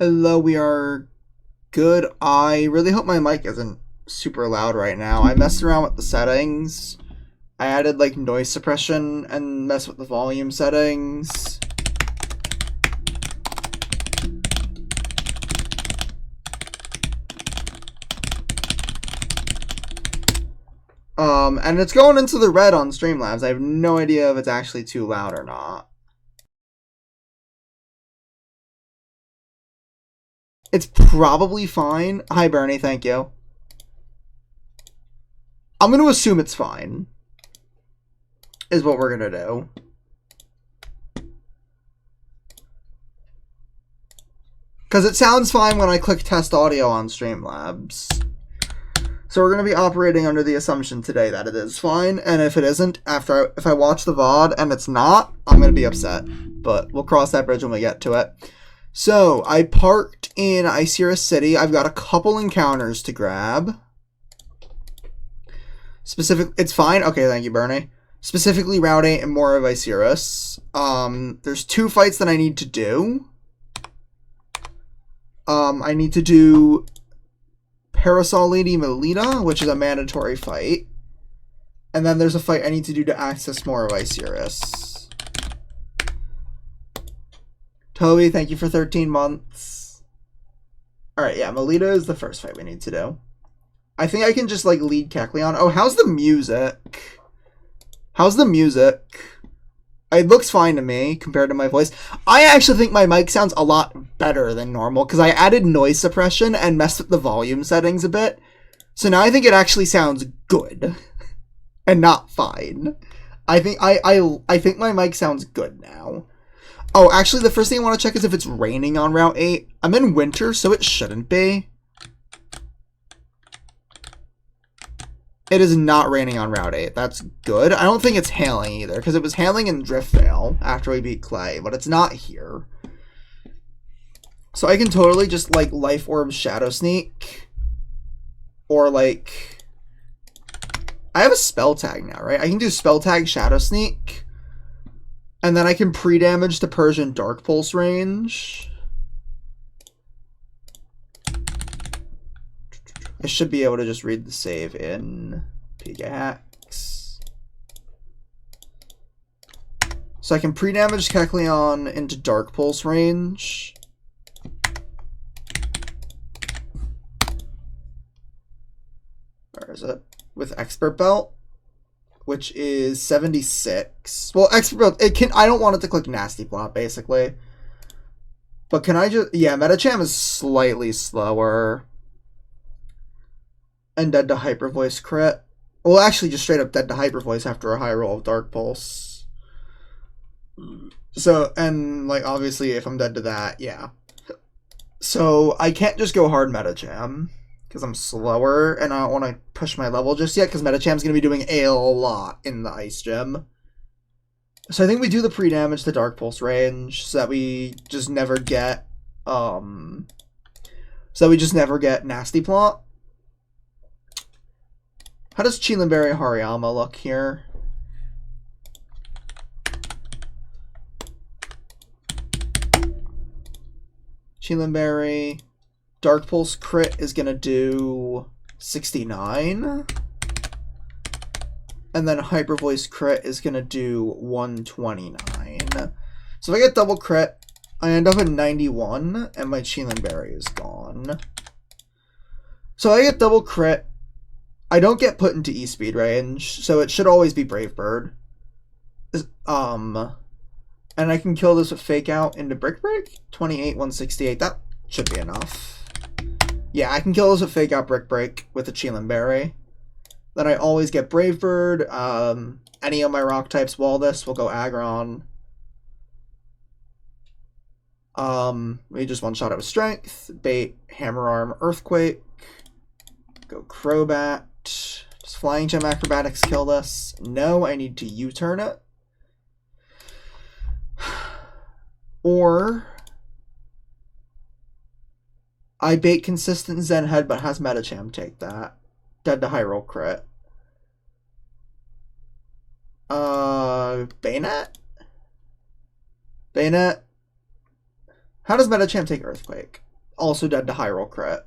Hello, we are good. I really hope my mic isn't super loud right now. I messed around with the settings. I added like noise suppression and messed with the volume settings. And it's going into the red on Streamlabs. I have no idea if it's actually too loud or not. It's probably fine. Hi, Bernie. Thank you. I'm going to assume it's fine. Is what we're going to do. Because it sounds fine when I click test audio on Streamlabs. So we're going to be operating under the assumption today that it is fine. And if it isn't, if I watch the VOD and it's not, I'm going to be upset. But we'll cross that bridge when we get to it. So I parked in Icirus City. I've got a couple encounters to grab. It's fine. Okay, thank you, Bernie. Specifically Route 8 and more of Icirus. There's 2 fights that I need to do. I need to do Parasol Lady Melita, which is a mandatory fight. And then there's a fight I need to do to access more of Icirus. Toby, thank you for 13 months. Alright, yeah, Melita is the first fight we need to do. I think I can just, like, lead Kecleon. Oh, how's the music? How's the music? It looks fine to me compared to my voice. I actually think my mic sounds a lot better than normal because I added noise suppression and messed with the volume settings a bit. So now I think it actually sounds good and not fine. I think I think my mic sounds good now. Oh, actually, the first thing I want to check is if it's raining on Route 8. I'm in winter, so it shouldn't be. It is not raining on Route 8. That's good. I don't think it's hailing either, because it was hailing in Driftvale after we beat Clay, but it's not here. So I can totally just, like, Life Orb Shadow Sneak. Or, like... I have a spell tag now, right? I can do spell tag Shadow Sneak. And then I can pre-damage the Persian Dark Pulse range. I should be able to just read the save in PK Hacks. So I can pre-damage Kecleon into Dark Pulse range. Where is it? With Expert Belt, which is 76. Well, Expert Belt, I don't want it to click Nasty Plot, basically. But can I just... Yeah, Metacham is slightly slower. And dead to Hyper Voice crit. Well, actually, just straight up dead to Hyper Voice after a high roll of Dark Pulse. So, and, like, obviously, if I'm dead to that, yeah. So, I can't just go hard Metacham, because I'm slower, and I don't want to push my level just yet, because Metacham's going to be doing a lot in the Ice Gym. So I think we do the pre-damage to Dark Pulse range, so that we just never get, Nasty Plot. How does Chilinberry Hariyama look here? Chilinberry Dark Pulse crit is going to do 69. And then Hyper Voice crit is going to do 129. So if I get double crit, I end up at 91, and my Chilinberry is gone. So I get double crit. I don't get put into E-Speed range, so it should always be Brave Bird. And I can kill this with Fake Out into Brick Break. 28, 168. That should be enough. Yeah, I can kill this with Fake Out Brick Break with a Chilinberry. Then I always get Brave Bird. Any of my rock types wall this will go Aggron. We just one-shot it with Strength. Bait, Hammer Arm, Earthquake. Go Crobat. Does Flying Gem Acrobatics kill this? No, I need to U-turn it. Or I bait Consistent Zen Head, but has Metacham take that. Dead to high roll crit. Bayonet? Bayonet. How does Metacham take Earthquake? Also dead to high roll crit.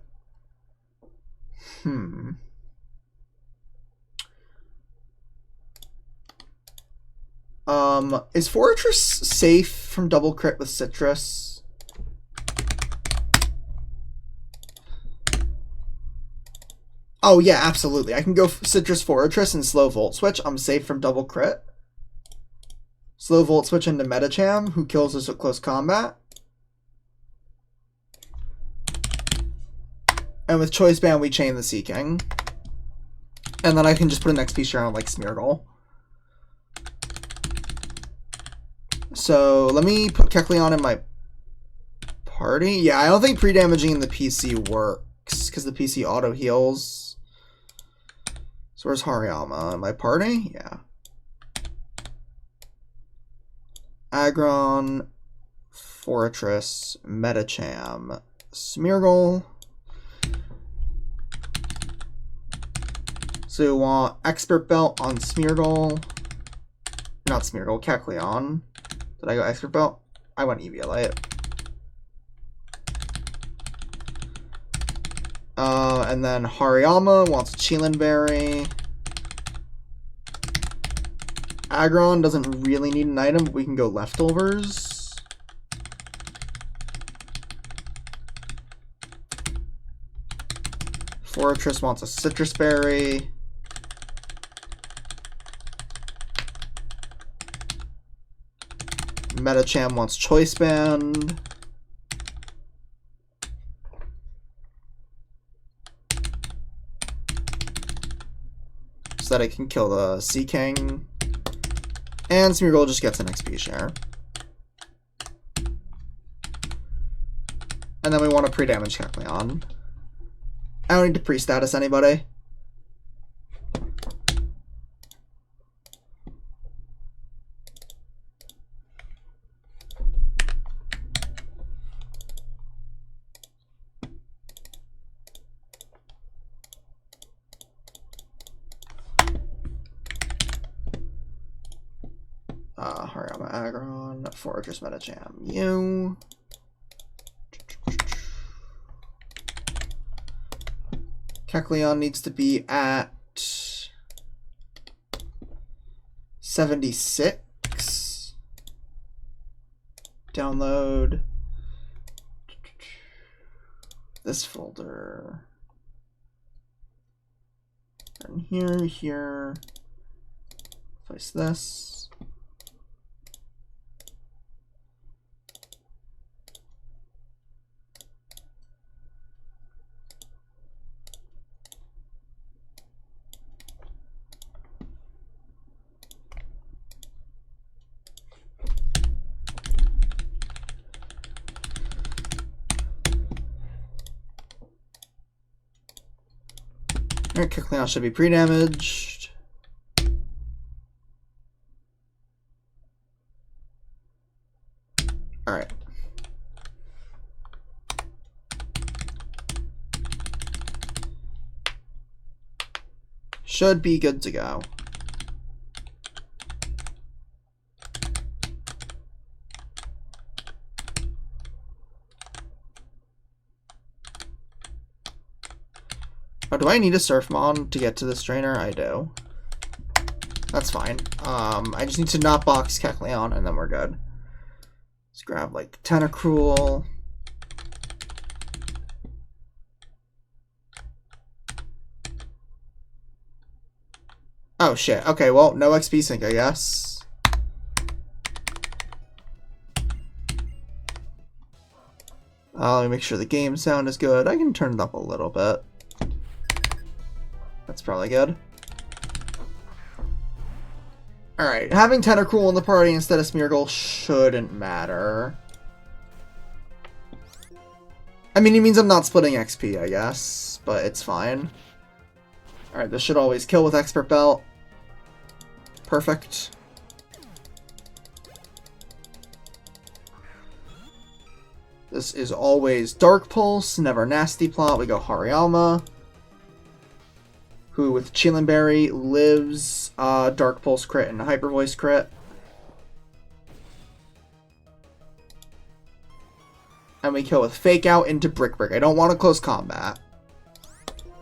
Is Fortress safe from double crit with Citrus? Oh yeah, absolutely. I can go Citrus Fortress and slow Volt Switch. I'm safe from double crit. Slow Volt Switch into Metacham, who kills us at close combat. And with Choice Band, we chain the Sea King. And then I can just put an XP share on like Smeargle. So let me put Kecleon in my party. Yeah, I don't think pre-damaging in the PC works because the PC auto heals. So where's Hariyama? In my party? Yeah. Aggron, Fortress, Metacham, Smeargle. So you want Expert Belt on Smeargle. Not Smeargle, Kecleon. Did I go Expert Belt? I went Eviolite. And then Hariyama wants Chilin Berry. Aggron doesn't really need an item, but we can go Leftovers. Fortress wants a Citrus Berry. Metacham wants Choice Band. So that I can kill the Sea King. And Smeargle just gets an XP share. And then we want to pre-damage Kecleon. I don't need to pre-status anybody. Hariyama Aggron, Fortress Metacham, you. Kecleon needs to be at 76. Download this folder. And here. Place this. Alright, Kecleon should be pre-damaged. Alright. Should be good to go. Oh, do I need a Surfmon to get to this trainer? I do. That's fine. I just need to not box Kecleon and then we're good. Let's grab like Tentacruel. Oh shit. Okay, well, no XP sync, I guess. Let me make sure the game sound is good. I can turn it up a little bit. That's probably good. Alright, having Tentacruel in the party instead of Smeargle shouldn't matter. I mean, it means I'm not splitting XP, I guess, but it's fine. Alright, this should always kill with Expert Belt. Perfect. This is always Dark Pulse, never Nasty Plot. We go Hariyama, who with Chilin Berry lives Dark Pulse crit and Hyper Voice crit. And we kill with Fake Out into Brick Break. I don't want a close combat.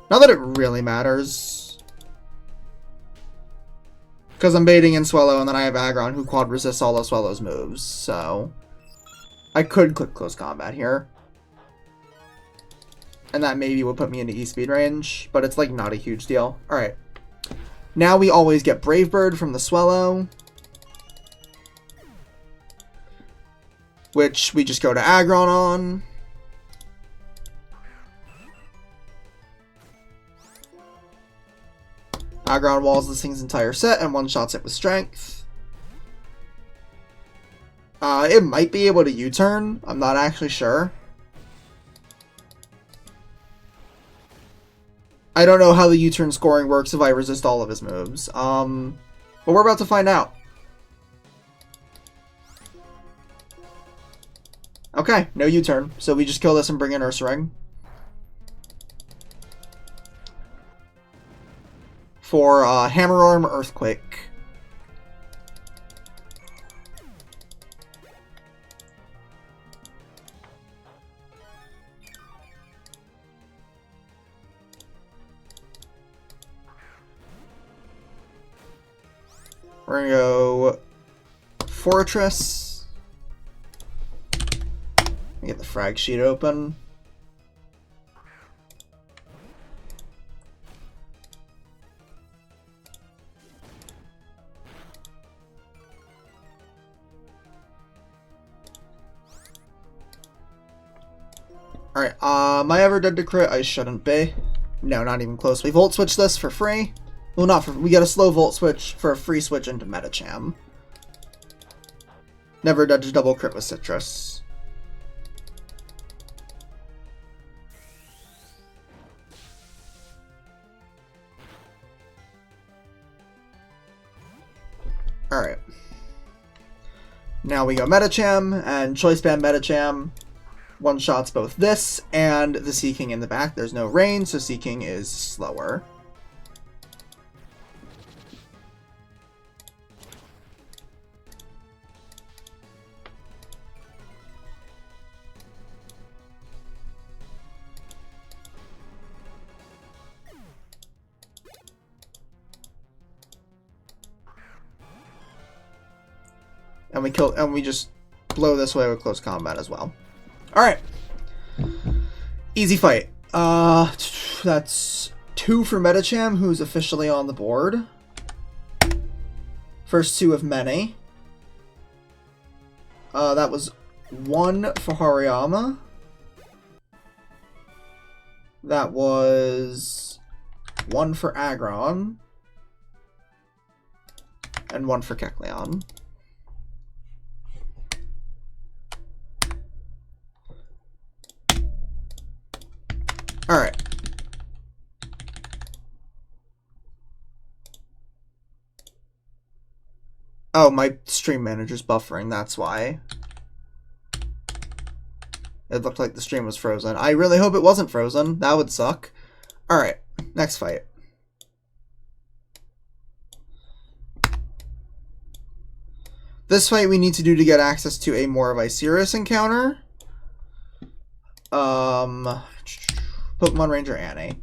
Not that it really matters. Because I'm baiting in Swellow, and then I have Aggron who quad resists all of Swellow's moves, so I could click close combat here. And that maybe would put me into E-speed range, but it's like not a huge deal. Alright. Now we always get Brave Bird from the Swellow, which we just go to Aggron on. Aggron walls this thing's entire set and one-shots it with Strength. It might be able to U-turn. I'm not actually sure. I don't know how the U-turn scoring works if I resist all of his moves. But we're about to find out. Okay, no U-turn. So we just kill this and bring in Ursaring. For Hammer Arm Earthquake. We're gonna go Fortress. Get the frag sheet open. Alright, am I ever dead to crit? I shouldn't be. No, not even close. We Volt Switch this for free. Well, not for... We get a slow Volt Switch for a free switch into Metacham. Never dead to double crit with Citrus. Alright. Now we go Metacham, and Choice Band Metacham. One-shots both this and the Sea King in the back. There's no rain, so Sea King is slower. And we just blow this way with close combat as well. Alright. Easy fight. That's 2 for Metacham, who's officially on the board. First 2 of many. That was 1 for Hariyama. That was 1 for Aggron. And 1 for Kecleon. Alright. Oh, my stream manager's buffering, that's why. It looked like the stream was frozen. I really hope it wasn't frozen. That would suck. Alright, next fight. This fight we need to do to get access to a more of Icyrus encounter. Pokemon Ranger Annie.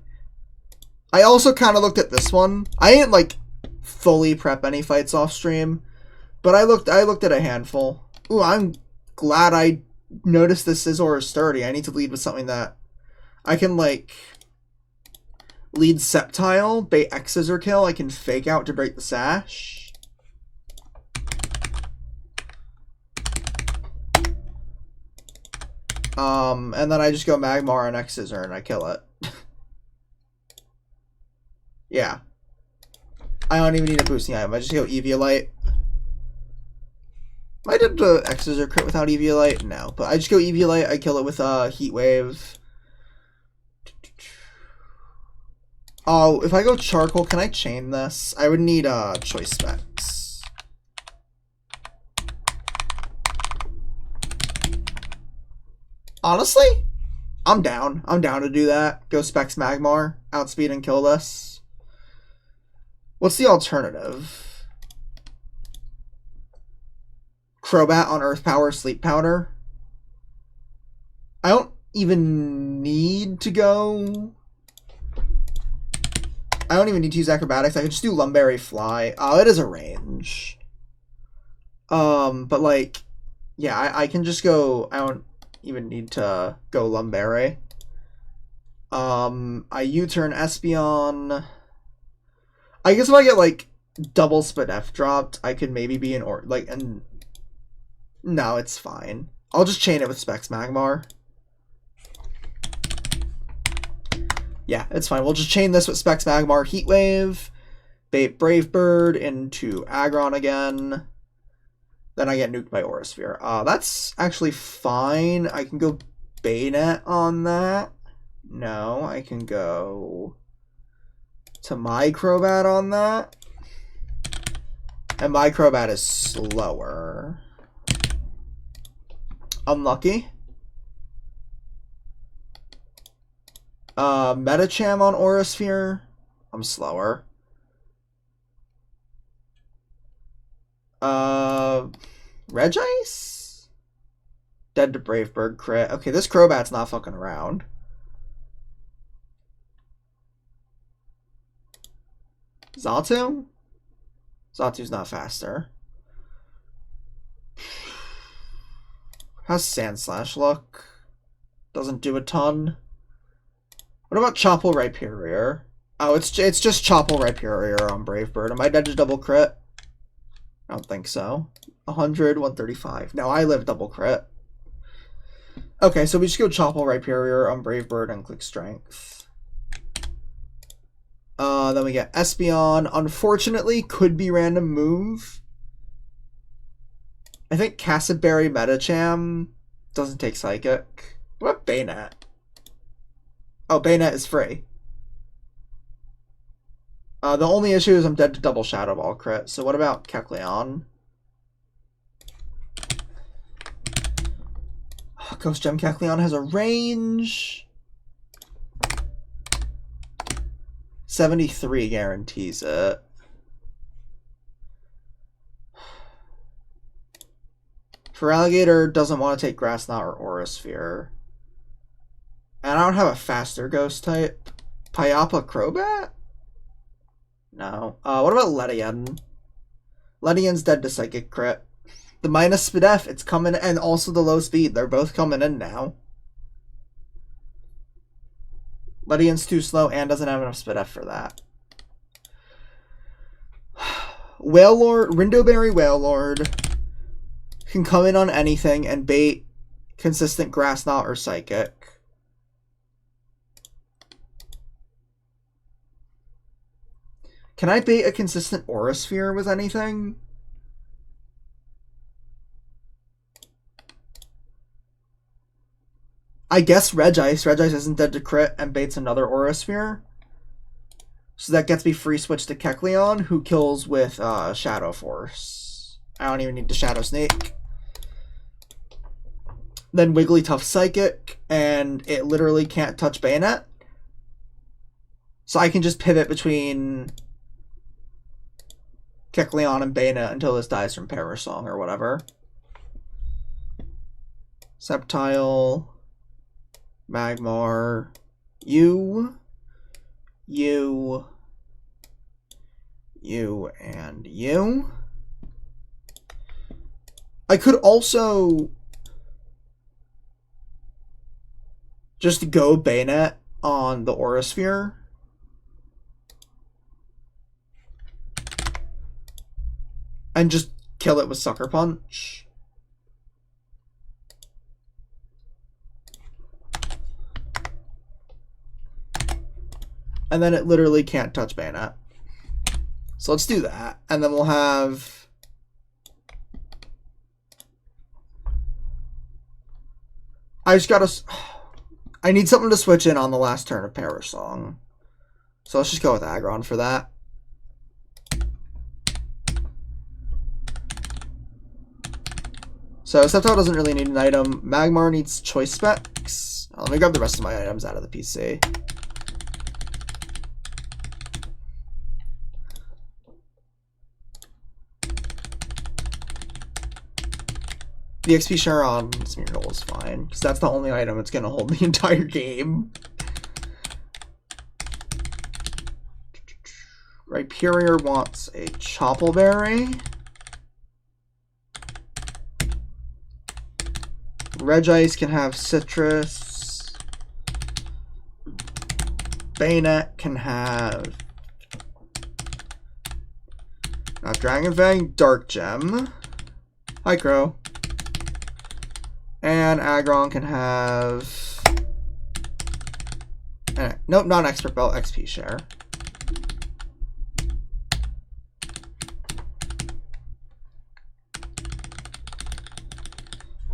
I also kind of looked at this one. I didn't like fully prep any fights off stream, but I looked at a handful. Ooh, I'm glad I noticed this Scizor is sturdy. I need to lead with something that I can like lead Sceptile, bait X Scissor Kill. I can Fake Out to break the sash. And then I just go Magmar and X Scissor and I kill it. Yeah. I don't even need a boosting item. I just go Eviolite. I did the X Scissor crit without Eviolite? No. But I just go Eviolite, I kill it with Heat Wave. Oh, if I go Charcoal, can I chain this? I would need Choice Specs. Honestly, I'm down. I'm down to do that. Go Specs Magmar, outspeed and kill this. What's the alternative? Crobat on Earth Power, Sleep Powder. I don't even need to go... I don't even need to use acrobatics. I could just do Lumberry Fly. Oh, it is a range. But like, yeah, I can just go... I don't even need to go Lumberry. I U-turn Espeon. I guess if I get like double split F dropped, I could maybe be and no, it's fine. I'll just chain it with Specs Magmar. Yeah, it's fine. We'll just chain this with Specs Magmar, Heat Wave, bait Brave Bird into Aggron again. Then I get nuked by Aura Sphere. That's actually fine. I can go Bayonet on that. No, I can go to Microbat on that. And Microbat is slower. Unlucky. Metacham on Aura Sphere. I'm slower. Regice? Dead to Brave Bird crit. Okay, this Crobat's not fucking around. Xatu? Xatu's not faster. How's Sandslash look? Doesn't do a ton. What about Chople Rhyperior? Oh, it's just Chople Rhyperior on Brave Bird. Am I dead to double crit? I don't think so. 100, 135. No, I live double crit. Okay, so we just go Chople Rhyperior on Brave Bird and click Strength. Then we get Espeon. Unfortunately, could be random move. I think Castleberry Metacham doesn't take Psychic. What about Bayonet? Oh, Bayonet is free. The only issue is I'm dead to double Shadow Ball crit. So what about Kecleon? Oh, Ghost Gem Kecleon has a range. 73 guarantees it. Feraligatr doesn't want to take Grass Knot or Aura Sphere. And I don't have a faster ghost type. Pyappa Crobat? No. What about Ledian? Ledian's dead to Psychic Crit. The minus Speed F, it's coming, and also the low speed. They're both coming in now. Ledian's too slow and doesn't have enough Speed F for that. Wailord, Rindoberry Wailord can come in on anything and bait consistent Grass Knot or Psychic. Can I bait a consistent Aura Sphere with anything? I guess Regice. Regice isn't dead to crit and baits another Aura Sphere. So that gets me free switch to Kecleon, who kills with Shadow Force. I don't even need to Shadow Snake. Then Wigglytuff Psychic, and it literally can't touch Bayonet. So I can just pivot between Kecleon and Bayonet until this dies from Parasong or whatever. Sceptile, Magmar, you, and you. I could also just go Bayonet on the Aura Sphere. And just kill it with Sucker Punch. And then it literally can't touch Bayonet. So let's do that. And then we'll have... I just gotta... I need something to switch in on the last turn of Parasong. So let's just go with Aggron for that. So Sceptile doesn't really need an item. Magmar needs choice specs. Let me grab the rest of my items out of the PC. The XP share on Smeargle is fine, because that's the only item it's going to hold the entire game. Rhyperior wants a Choppleberry. Regice can have Citrus. Bayonet can have Dragon Fang, Dark Gem. Hi, Crow. And Aggron can have... nope, not Expert Belt, XP share.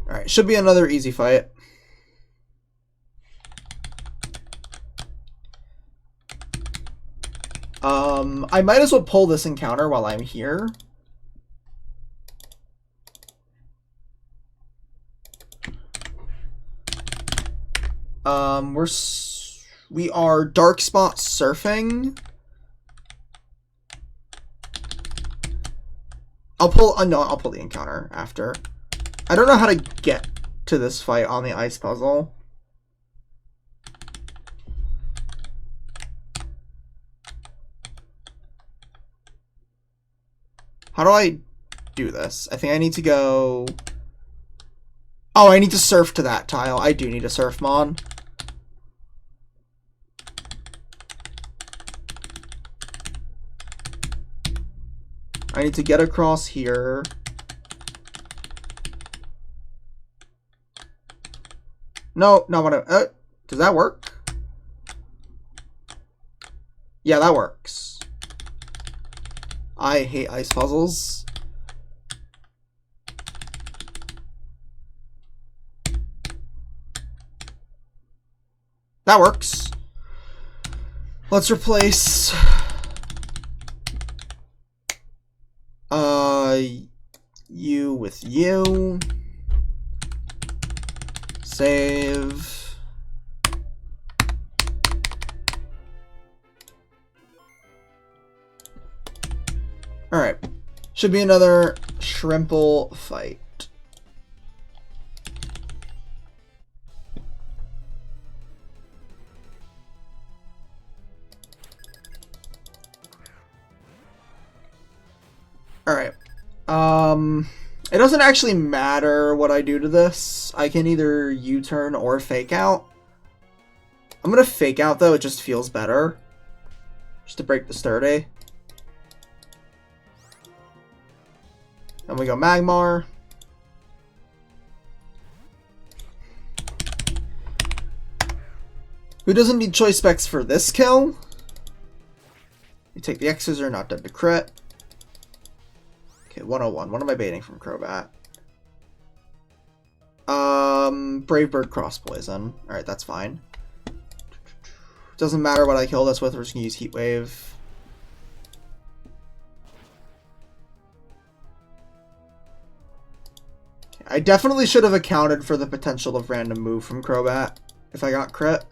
Alright, should be another easy fight. I might as well pull this encounter while I'm here. We are Dark Spot surfing. I'll pull the encounter after. I don't know how to get to this fight on the ice puzzle. How do I do this? I think I need to go... Oh, I need to surf to that tile. I do need a surf mod. I need to get across here. No, not what I... does that work? Yeah, that works. I hate ice puzzles. That works. Let's replace... you with you. Save. Alright. Should be another Shrimple fight. Alright. It doesn't actually matter what I do to this. I can either U-turn or fake out. I'm gonna fake out though, it just feels better. Just to break the sturdy. And we go Magmar. Who doesn't need choice specs for this kill? You take the X's are not dead to crit. Okay, 101. What am I baiting from Crobat? Brave Bird Cross Poison. Alright, that's fine. Doesn't matter what I kill this with, we're just gonna use Heat Wave. Okay, I definitely should have accounted for the potential of random move from Crobat if I got crit.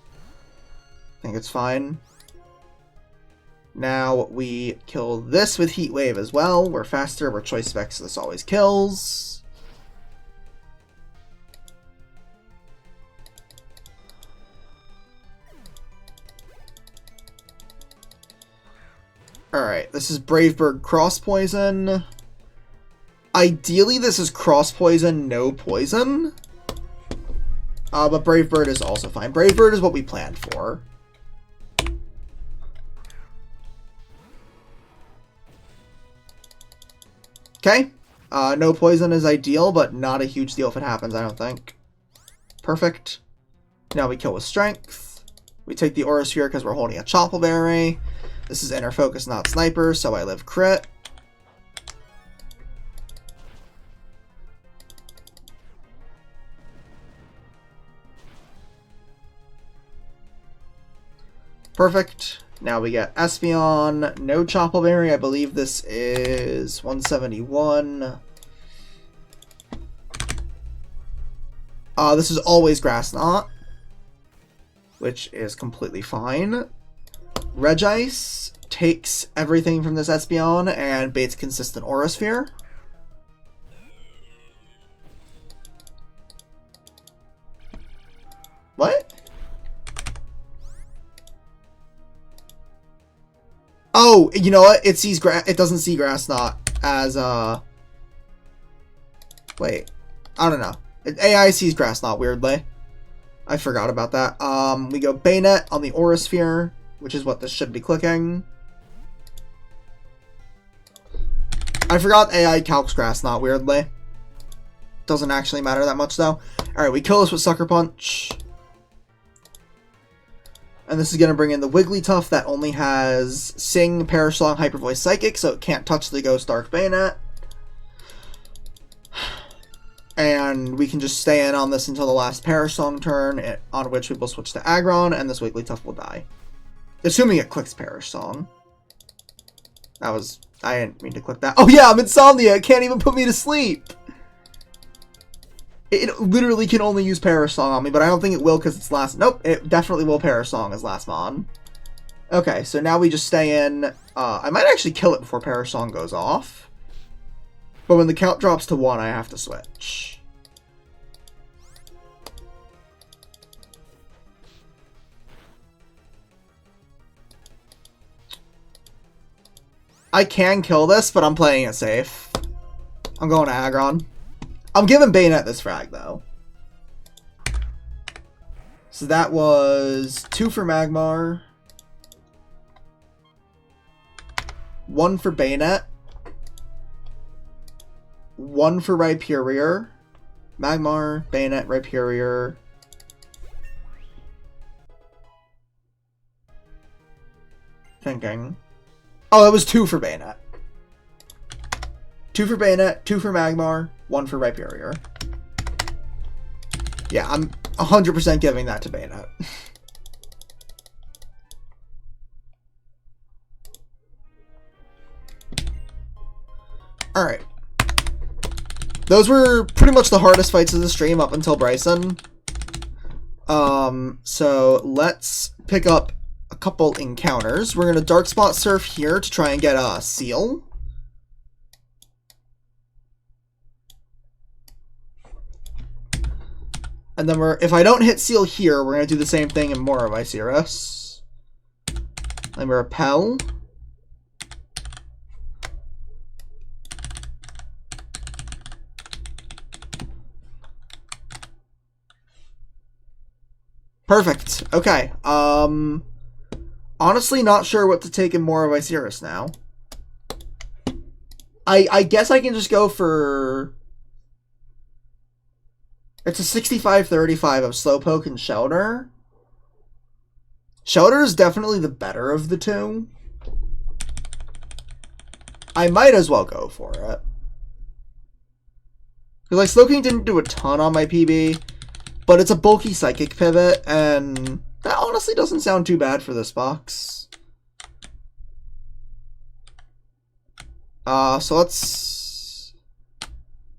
I think it's fine. Now we kill this with Heat Wave as well. We're faster, we're choice specs, so this always kills. Alright, this is Brave Bird Cross Poison. Ideally, this is Cross Poison, no poison. But Brave Bird is also fine. Brave Bird is what we planned for. Okay. No poison is ideal, but not a huge deal if it happens, I don't think. Perfect. Now we kill with Strength. We take the Aura Sphere because we're holding a Choppleberry. This is Inner Focus, not Sniper, so I live crit. Perfect. Now we get Espeon, no Choppleberry. I believe this is 171. This is always Grass Knot, which is completely fine. Regice takes everything from this Espeon and baits consistent Aura Sphere. What? Oh, you know what? It sees grass. It doesn't see grass knot as Wait, I don't know. AI sees grass knot weirdly. I forgot about that. We go Bayonet on the Aura Sphere, which is what this should be clicking. I forgot AI calcs grass knot weirdly. Doesn't actually matter that much though. Alright, we kill this with Sucker Punch. And this is going to bring in the Wigglytuff that only has Sing, Perish Song, Hyper Voice, Psychic, so it can't touch the Ghost Dark Bayonet. And we can just stay in on this until the last Perish Song turn, on which we will switch to Aggron, and this Wigglytuff will die. Assuming it clicks Perish Song. I didn't mean to click that. Oh yeah, I'm Insomnia! It can't even put me to sleep! It literally can only use Perish Song on me, but I don't think it will because it's last... Nope, it definitely will Perish Song as last mon. Okay, so now we just stay in... I might actually kill it before Perish Song goes off. But when the count drops to 1, I have to switch. I can kill this, but I'm playing it safe. I'm going to Aggron. I'm giving Bayonet this frag, though. So that was 2 for Magmar. 1 for Bayonet. 1 for Rhyperior. Magmar, Bayonet, Rhyperior. Thinking. Oh, it was 2 for Bayonet. 2 for Bayonet, 2 for Magmar, 1 for Rhyperior. Yeah, I'm 100% giving that to Bayonet. Alright. Those were pretty much the hardest fights of the stream up until Bryson. So let's pick up a couple encounters. We're going to Dark Spot Surf here to try and get a Seal. And then if I don't hit Seal here, we're going to do the same thing in more of Isurus. Then we Repel. Perfect. Okay. Honestly, not sure what to take in more of Isurus now. I guess I can just go for... It's a 65-35 of Slowpoke and Shelter. Shelter is definitely the better of the two. I might as well go for it. Because, like, Slowking didn't do a ton on my PB, but it's a bulky Psychic pivot, and that honestly doesn't sound too bad for this box. So let's...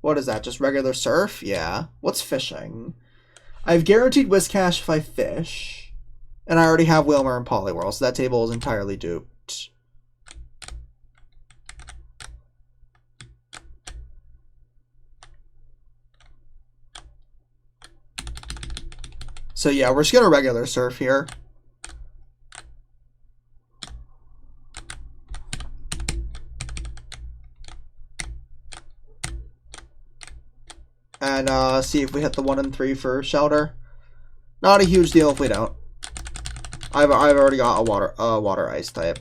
What is that? Just regular Surf? Yeah. What's fishing? I have guaranteed Whiscash if I fish. And I already have Wilmer and Poliwhirl, so that table is entirely duped. So yeah, we're just gonna regular Surf here. And see if we hit the 1 and 3 for Shelter. Not a huge deal if we don't. I've already got a water ice type.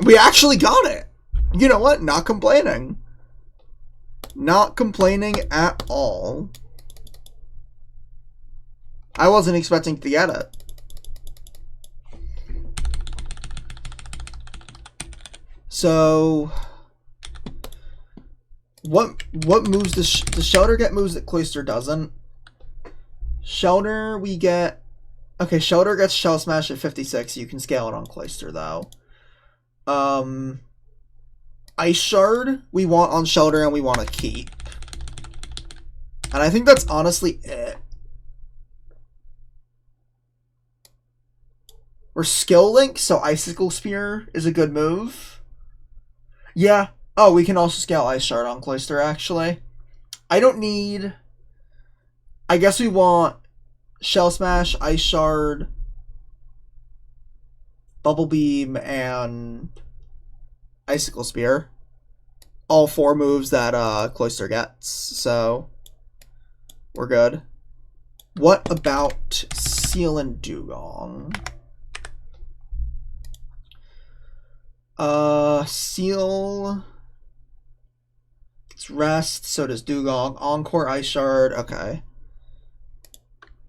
We actually got it. You know what? Not complaining. Not complaining at all. I wasn't expecting to get it. So, what moves does Shelter get moves that Cloyster doesn't? Shelter, we get... Okay, Shelter gets Shell Smash at 56. You can scale it on Cloyster, though. Ice Shard, we want on Shelter, and we want to keep. And I think that's honestly it. We're Skill Link, so Icicle Spear is a good move. Yeah, Oh, we can also scale Ice Shard on Cloister, actually. I don't need... I guess we want Shell Smash, Ice Shard, Bubble Beam, and Icicle Spear. All 4 moves that Cloister gets, so we're good. What about Seal and Dugong? Seal... It's Rest, so does Dugong. Encore, Ice Shard, okay.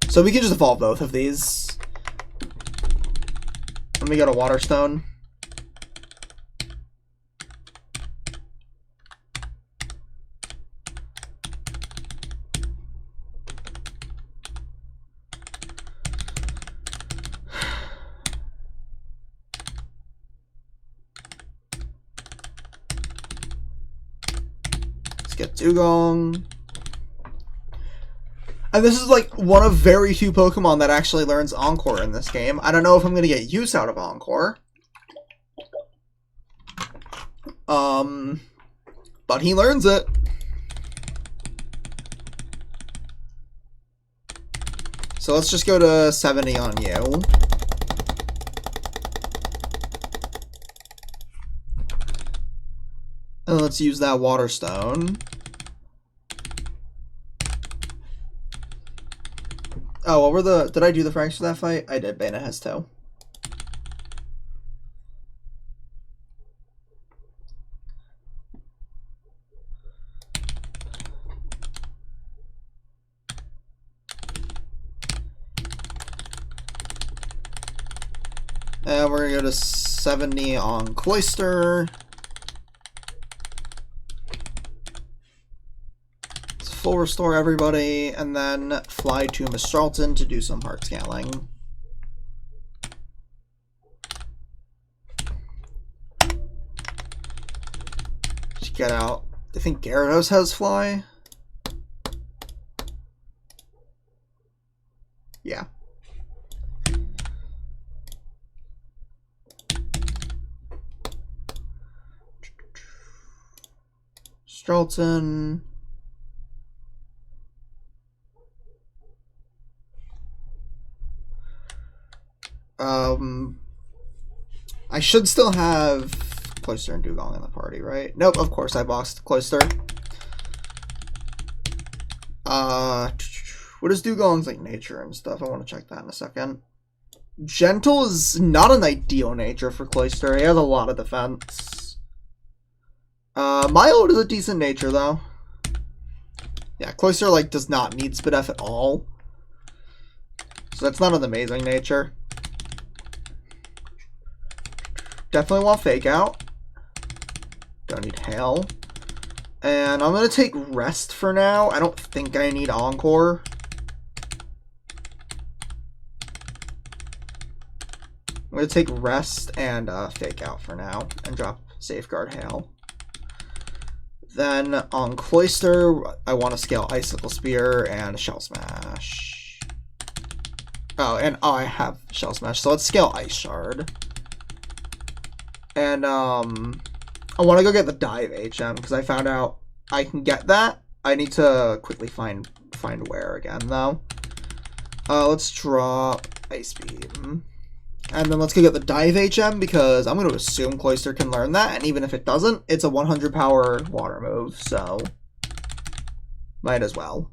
So we can just evolve both of these. Let me get a Water Stone. Let's get Dugong. And this is like one of very few Pokemon that actually learns Encore in this game. I don't know if I'm going to get use out of Encore. But he learns it. So let's just go to 70 on you. And let's use that Water Stone. Oh, what were the... Did I do the frags for that fight? I did. Bana has 2. And we're going to go to 70 on Cloister. Let's full restore everybody, and then fly to Mistralton to do some heart scaling. Just get out. I think Gyarados has fly. Yeah. Mistralton. I should still have Cloister and Dugong in the party, right? Nope, of course I boxed Cloister. What is Dugong's like nature and stuff? I want to check that in a second. Gentle is not an ideal nature for Cloister. He has a lot of defense. Mild is a decent nature though. Yeah, Cloister like does not need Spidef at all. So that's not an amazing nature. Definitely want Fake Out. Don't need Hail. And I'm going to take Rest for now. I don't think I need Encore. I'm going to take Rest and Fake Out for now. And drop Safeguard Hail. Then on Cloister, I want to scale Icicle Spear and Shell Smash. Oh, and I have Shell Smash. So let's scale Ice Shard. And I want to go get the Dive HM because I found out I can get that. I need to quickly find where again though. Let's drop Ice Beam. And then let's go get the Dive HM because I'm going to assume Cloister can learn that. And even if it doesn't, it's a 100 power water move. So might as well.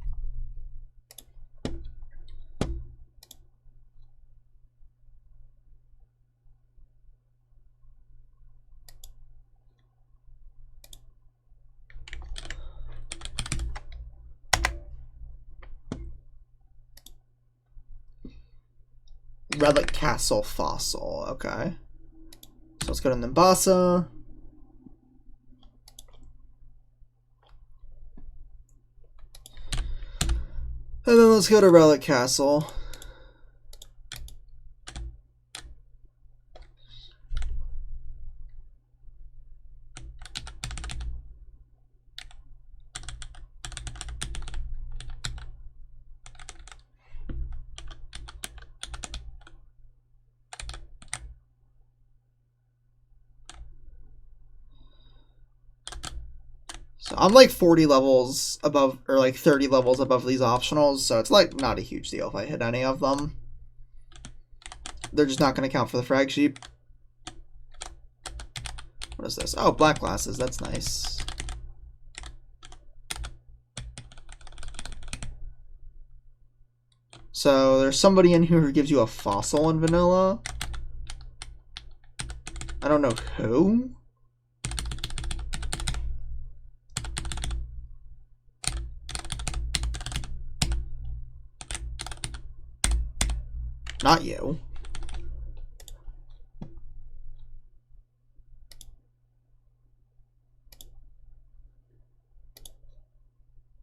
Relic Castle Fossil, okay. So let's go to Nimbasa. And then let's go to Relic Castle. I'm like 40 levels above, or like 30 levels above these optionals, so it's like not a huge deal if I hit any of them. They're just not going to count for the frag sheep. What is this? Oh, black glasses. That's nice. So there's somebody in here who gives you a fossil in vanilla. I don't know who. Not you.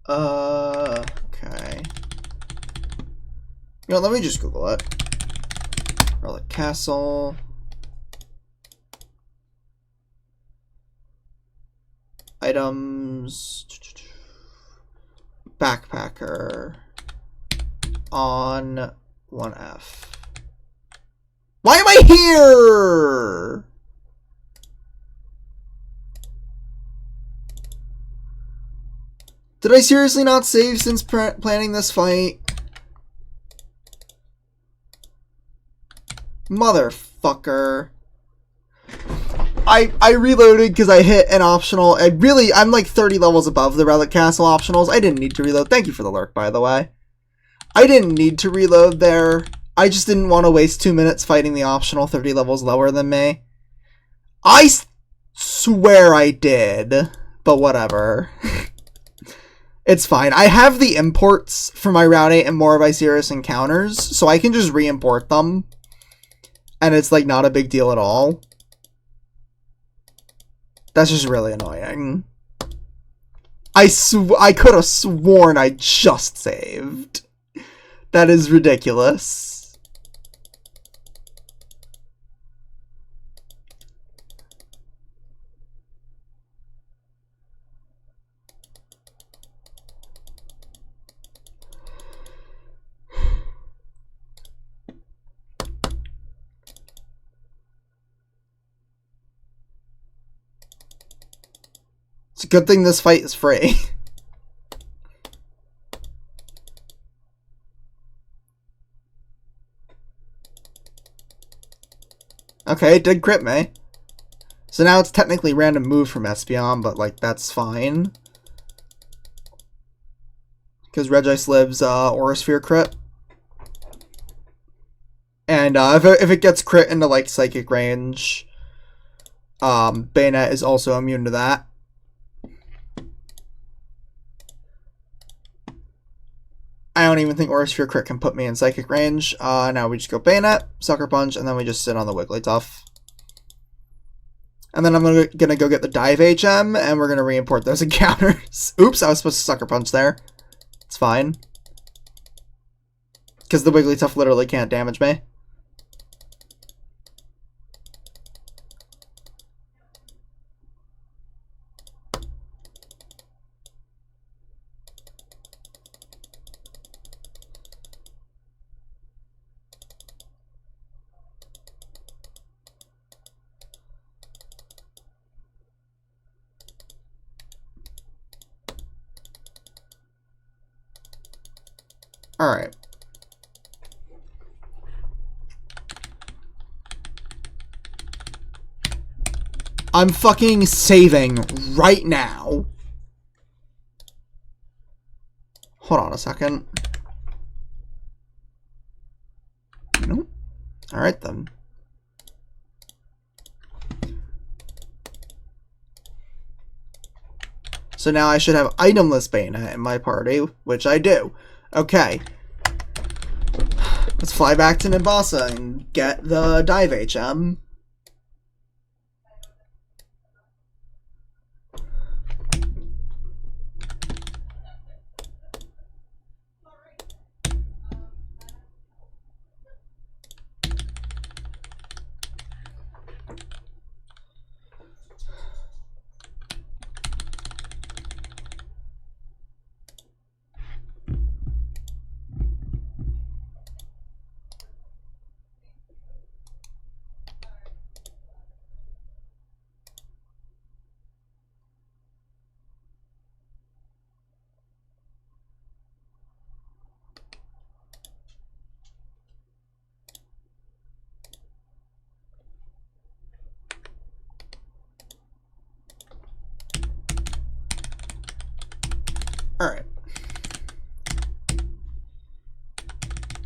Okay. You know, let me just Google it. Relic Castle. Items. Backpacker. On 1F. Why am I here? Did I seriously not save since planning this fight? Motherfucker. I reloaded because I hit an optional. I'm like 30 levels above the Relic Castle optionals. I didn't need to reload. Thank you for the lurk, by the way. I didn't need to reload there. I just didn't want to waste 2 minutes fighting the optional 30 levels lower than me. I swear I did, but whatever. It's fine. I have the imports for my Route 8 and more of Isirus encounters, so I can just re-import them. And it's like not a big deal at all. That's just really annoying. I could have sworn I just saved. That is ridiculous. It's a good thing this fight is free. Okay, it did crit me. So now it's technically random move from Espeon, but like that's fine. Because Regicelib's Aura Sphere crit. And if it gets crit into like psychic range, Bayonet is also immune to that. I don't even think Aura Sphere crit can put me in psychic range. Now we just go Bayonet, Sucker Punch, and then we just sit on the Wigglytuff. And then I'm gonna go get the Dive HM, and we're gonna re-import those encounters. Oops, I was supposed to Sucker Punch there. It's fine. Because the Wigglytuff literally can't damage me. Alright. I'm fucking saving right now. Hold on a second. Nope. Alright then. So now I should have itemless Bayonet in my party, which I do. Okay. Let's fly back to Nimbasa and get the Dive HM.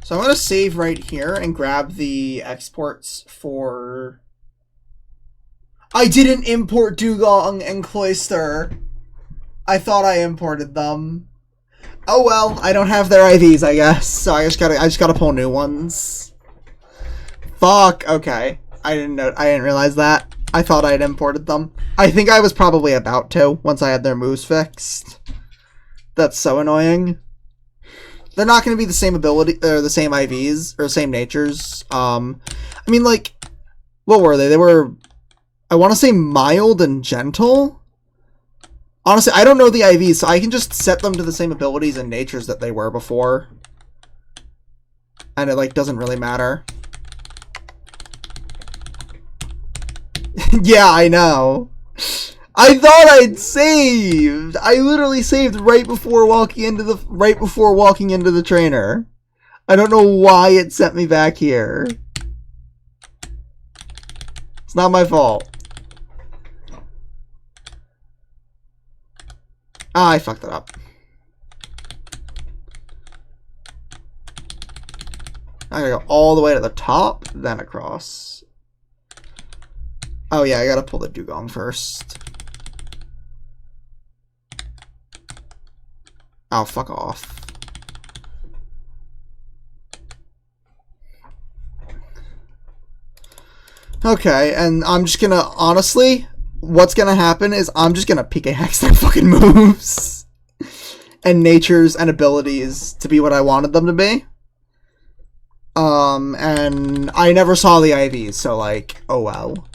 So I'm going to save right here and grab the exports for... I didn't import Dugong and Cloister. I thought I imported them. Oh well, I don't have their IVs, I guess. So I just gotta pull new ones. Fuck. Okay. I didn't realize that. I thought I had imported them. I think I was probably about to once I had their moves fixed. That's so annoying. They're not going to be the same ability or the same IVs or same natures. I mean, like, what were they? They were, I want to say, mild and gentle. Honestly, I don't know the IVs, so I can just set them to the same abilities and natures that they were before. And it, like, doesn't really matter. Yeah, I know. I thought I'd saved! I literally saved right before walking into the trainer. I don't know why it sent me back here. It's not my fault. Ah, I fucked it up. I gotta go all the way to the top, then across. Oh yeah, I gotta pull the Dugong first. Oh, fuck off. Okay, and I'm just gonna, honestly, what's gonna happen is I'm just gonna PK hex their fucking moves. And natures and abilities to be what I wanted them to be. And I never saw the IVs, so like, oh well.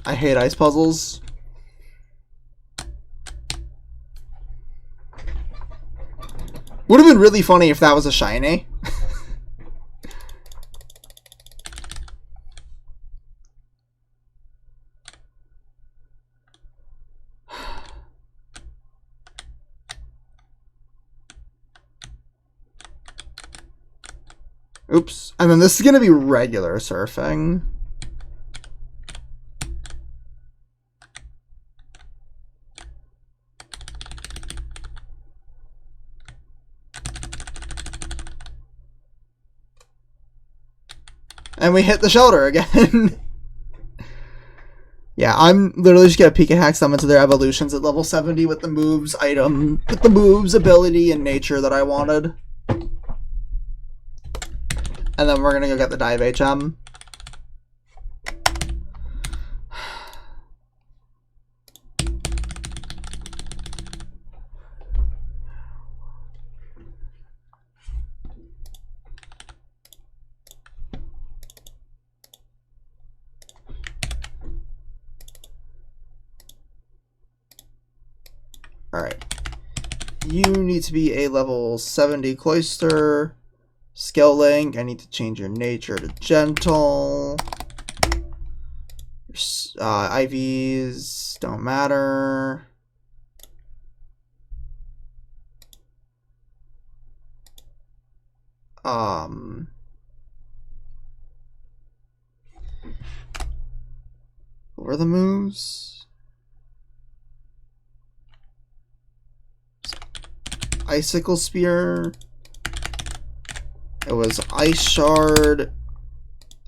I hate ice puzzles. Would have been really funny if that was a shiny. Oops. And then this is going to be regular surfing. And we hit the shelter again. Yeah, I'm literally just gonna Pika Hack them into their evolutions at level 70 with the moves, ability, and nature that I wanted. And then we're gonna go get the Dive HM. Alright. You need to be a level 70 Cloister. Skill Link, I need to change your nature to gentle. IVs don't matter. What were the moves? Icicle Spear. It was Ice Shard.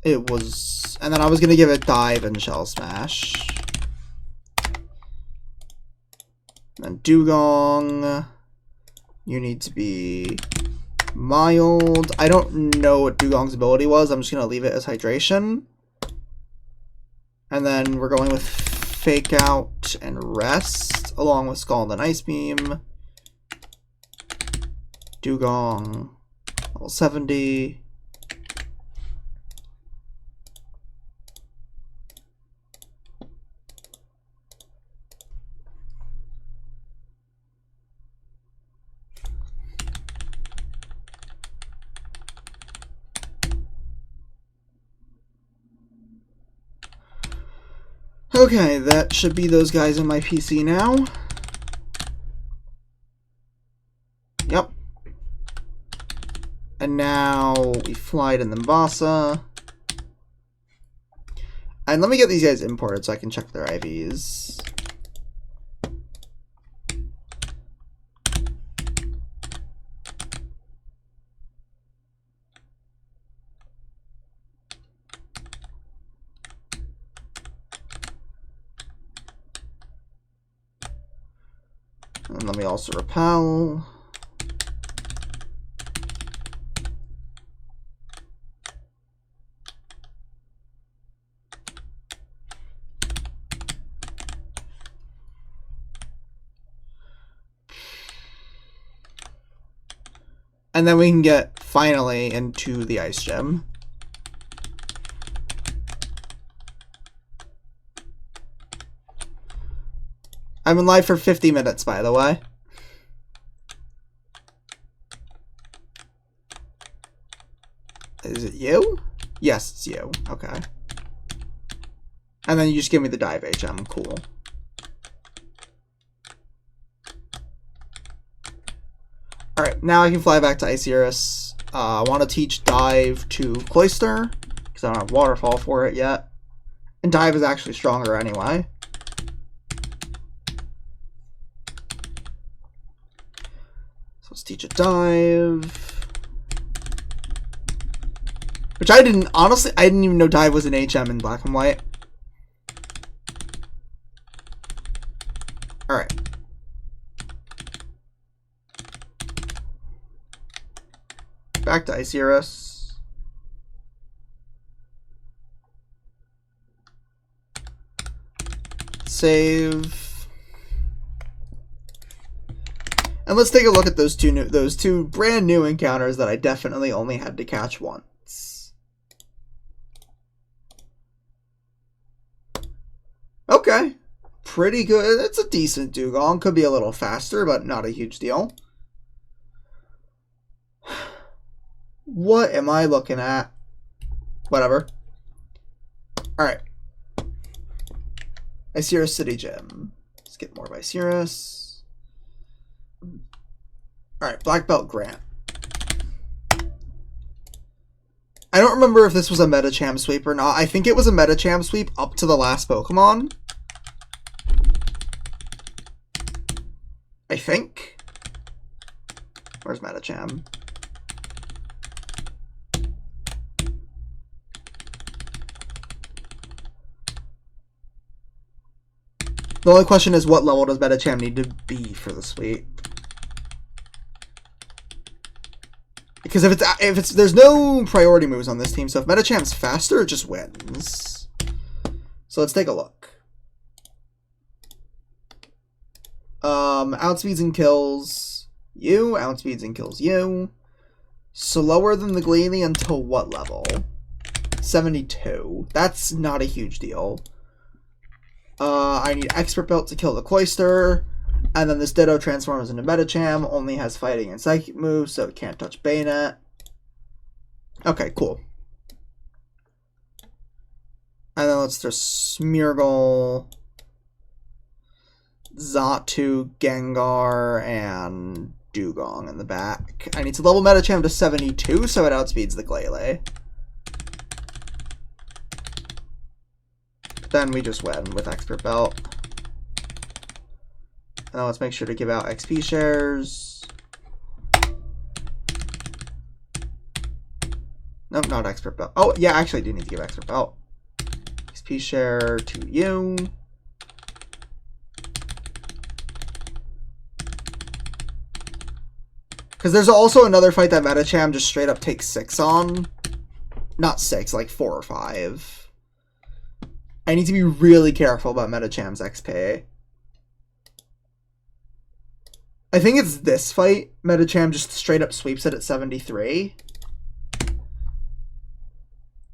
It was... And then I was going to give it Dive and Shell Smash. And then Dugong. You need to be mild. I don't know what Dugong's ability was. I'm just going to leave it as Hydration. And then we're going with Fake Out and Rest, along with Scald and Ice Beam. Dugong. Level 70. Okay, that should be those guys in my PC now. Yep. And now we fly to Nimbasa. And let me get these guys imported so I can check their IVs. And let me also repel. And then we can get finally into the ice gym. I'm in live for 50 minutes, by the way. Is it you? Yes, it's you. Okay. And then you just give me the dive HM. Cool. Alright, now I can fly back to Iceirus. I want to teach dive to Cloister, because I don't have waterfall for it yet. And dive is actually stronger anyway. So let's teach a dive. Which I didn't, honestly, I didn't even know dive was an HM in black and white. Alright. Back to Iceirus. Save. And let's take a look at those two brand new encounters that I definitely only had to catch once. Okay. Pretty good. It's a decent dugong. Could be a little faster, but not a huge deal. What am I looking at? Whatever. Alright. Iceirus City Gym. Let's get more of Iceirus. Alright, Black Belt Grant. I don't remember if this was a Metacham sweep or not. I think it was a Metacham sweep up to the last Pokemon. I think. Where's Metacham? The only question is, what level does Metacham need to be for the sweep? Because if it's there's no priority moves on this team, so if Metacham's faster, it just wins. So let's take a look. Outspeeds and kills you. Outspeeds and kills you. Slower than the Glalie until what level? 72. That's not a huge deal. I need Expert Belt to kill the Cloister. And then this Ditto transforms into Metacham. Only has fighting and psychic moves, so it can't touch Bayonet. Okay, cool. And then let's throw Smeargle, Xatu, Gengar, and Dugong in the back. I need to level Metacham to 72, so it outspeeds the Glalie. Then we just win with Expert Belt. Now let's make sure to give out XP shares. Nope, not Expert Belt. Oh, yeah, actually I do need to give Expert Belt. XP share to you. Because there's also another fight that Metacham just straight up takes 6 on. Not 6, like 4 or 5. I need to be really careful about Metacham's XP. I think it's this fight. Metacham just straight up sweeps it at 73.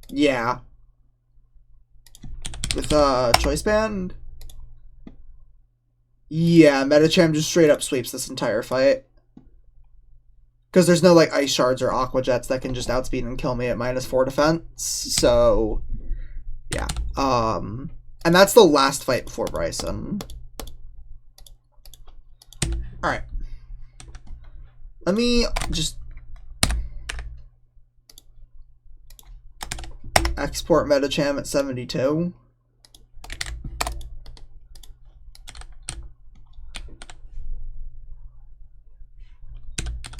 Yeah. With Choice Band. Yeah, Metacham just straight up sweeps this entire fight. Because there's no like Ice Shards or Aqua Jets that can just outspeed and kill me at -4 defense. So yeah. And that's the last fight before Bryson. Alright. Let me just export Metacham at 72.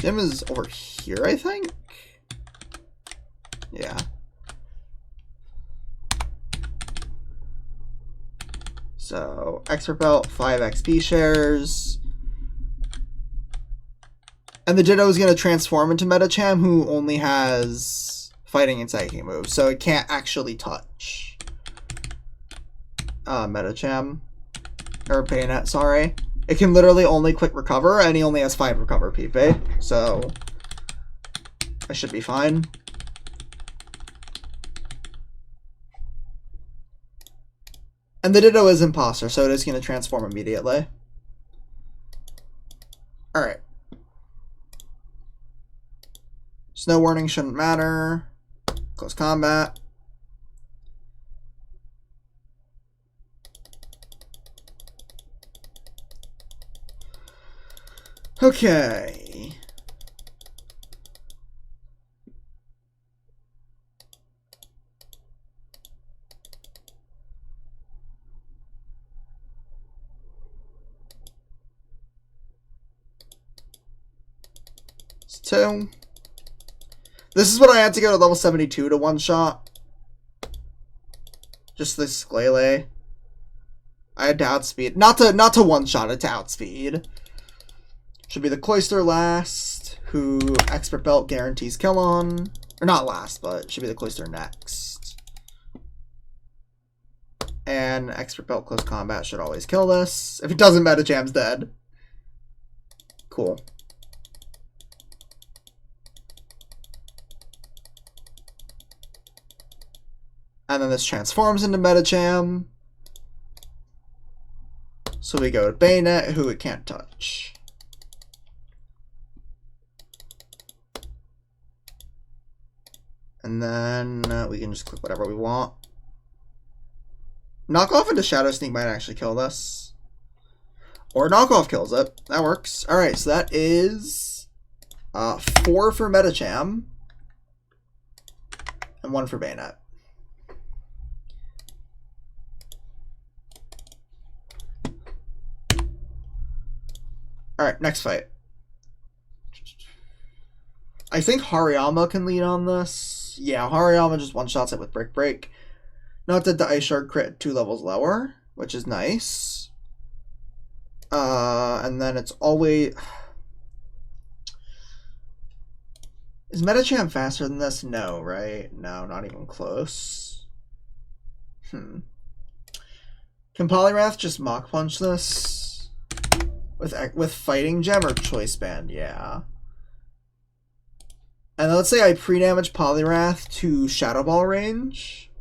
Jim is over here, I think? Yeah. So, expert belt, 5 XP shares. And the Ditto is going to transform into Medicham, who only has fighting and psychic moves, so it can't actually touch Medicham. Or Bayonet, sorry. It can literally only quick recover, and he only has 5 recover PP, so I should be fine. And the Ditto is Imposter, so it is going to transform immediately. Alright. Snow warning shouldn't matter. Close combat. Okay. It's 2. This is what I had to go to level 72 to one-shot. Just this Glalie. I had to outspeed. Not to one-shot it, to outspeed. Should be the Cloister last, who Expert Belt guarantees kill on. Or not last, but should be the Cloister next. And Expert Belt close combat should always kill this. If it doesn't, Metacham's dead. Cool. And then this transforms into Metacham. So we go to Bayonet, who it can't touch. And then we can just click whatever we want. Knockoff into Shadow Sneak might actually kill this. Or Knockoff kills it. That works. Alright, so that is 4 for Metacham. And 1 for Bayonet. Alright, next fight. I think Hariyama can lead on this. Yeah, Hariyama just one-shots it with Brick Break. Not that the Ice Shard crit 2 levels lower, which is nice. And then it's always... Is Metacham faster than this? No, right? No, not even close. Can Poliwrath just Mach Punch this? With Fighting Gem or Choice Band? Yeah. And let's say I pre-damage Poliwrath to Shadow Ball range.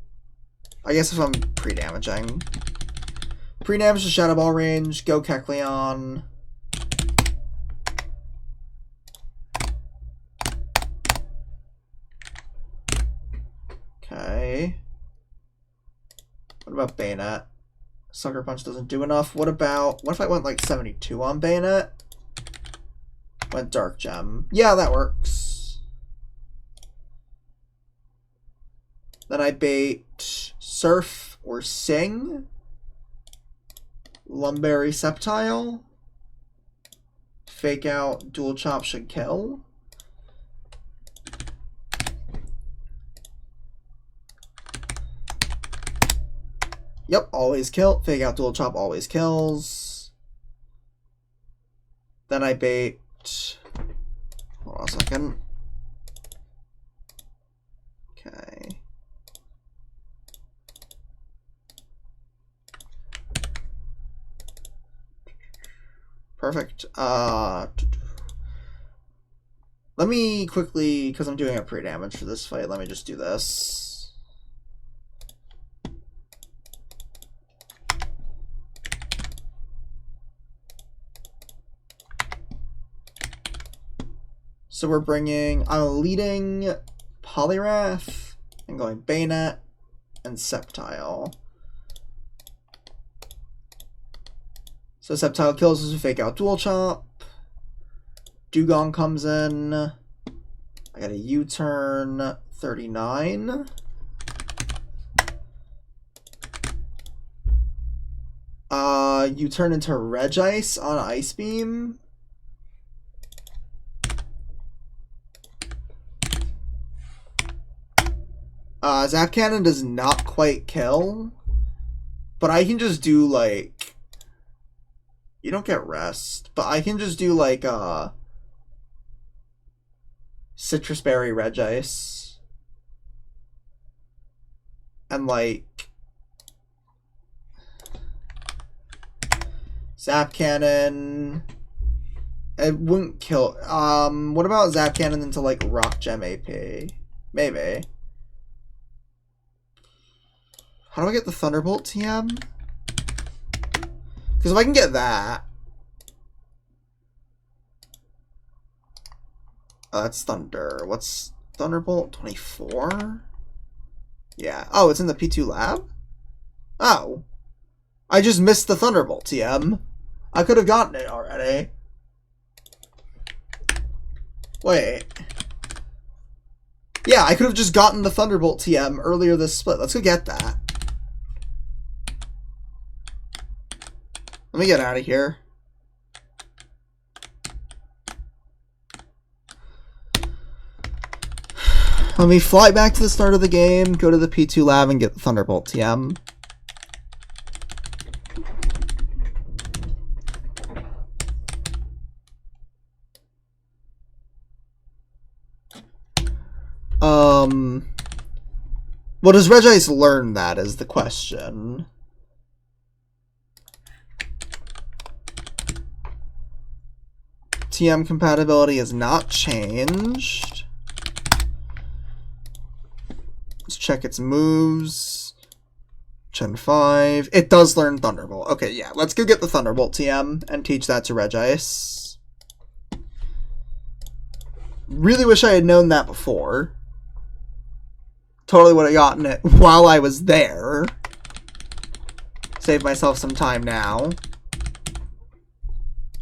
I guess if I'm pre-damaging. Pre-damage to Shadow Ball range, go Kecleon. Okay. What about Bayonet? Sucker Punch doesn't do enough. What if I went like 72 on Bayonet? Went Dark Gem. Yeah, that works. Then I bait Surf or Sing. Lumberry Sceptile. Fake Out, Dual Chop should kill. Yep, always kill. Fake Out, Dual Chop always kills. Then I bait... Hold on a second. Okay. Perfect. Let me quickly, because I'm doing a pre-damage for this fight, let me just do this. So we're bringing, I'm leading Poliwrath and going Bayonet and Sceptile. So Sceptile kills us with Fake Out Dual Chop. Dugong comes in. I got a U-turn 39. U-turn into Regice on Ice Beam. Zap Cannon does not quite kill, but I can just do, like... You don't get rest, but I can just do, like, Citrus Berry Regice. And, like... Zap Cannon... It wouldn't kill... what about Zap Cannon into, like, Rock Gem AP? Maybe. How do I get the Thunderbolt TM? Because if I can get that... Oh, that's Thunder. What's Thunderbolt? 24? Yeah. Oh, it's in the P2 lab? Oh. I just missed the Thunderbolt TM. I could have gotten it already. Wait. Yeah, I could have just gotten the Thunderbolt TM earlier this split. Let's go get that. Let me get out of here. Let me fly back to the start of the game, go to the P2 lab, and get the Thunderbolt TM. Well, does Regice learn that is the question. TM compatibility is not changed. Let's check its moves. Gen 5. It does learn Thunderbolt. Okay, yeah. Let's go get the Thunderbolt TM and teach that to Regice. Really wish I had known that before. Totally would have gotten it while I was there. Save myself some time now.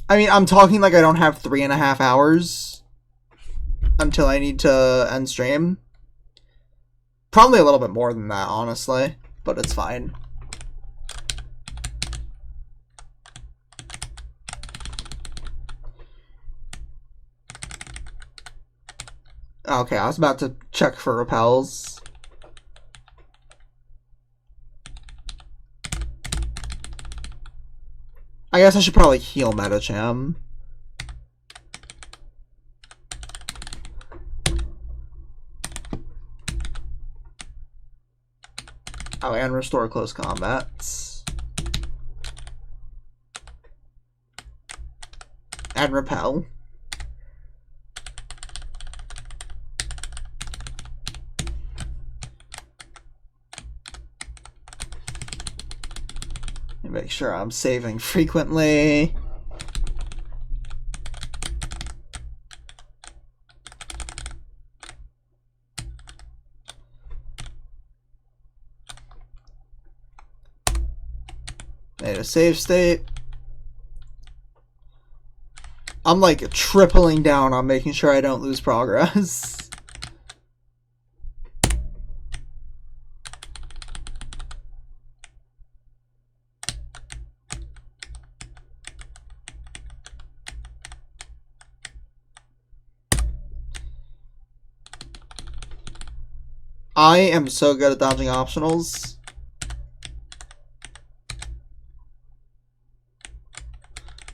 I mean, I'm talking like I don't have 3.5 hours until I need to end stream. Probably a little bit more than that, honestly, but it's fine. Okay, I was about to check for repels. I guess I should probably heal Metacham. Oh, and restore close combats. And repel. Make sure I'm saving frequently. Made a save state. I'm like tripling down on making sure I don't lose progress. I am so good at dodging optionals.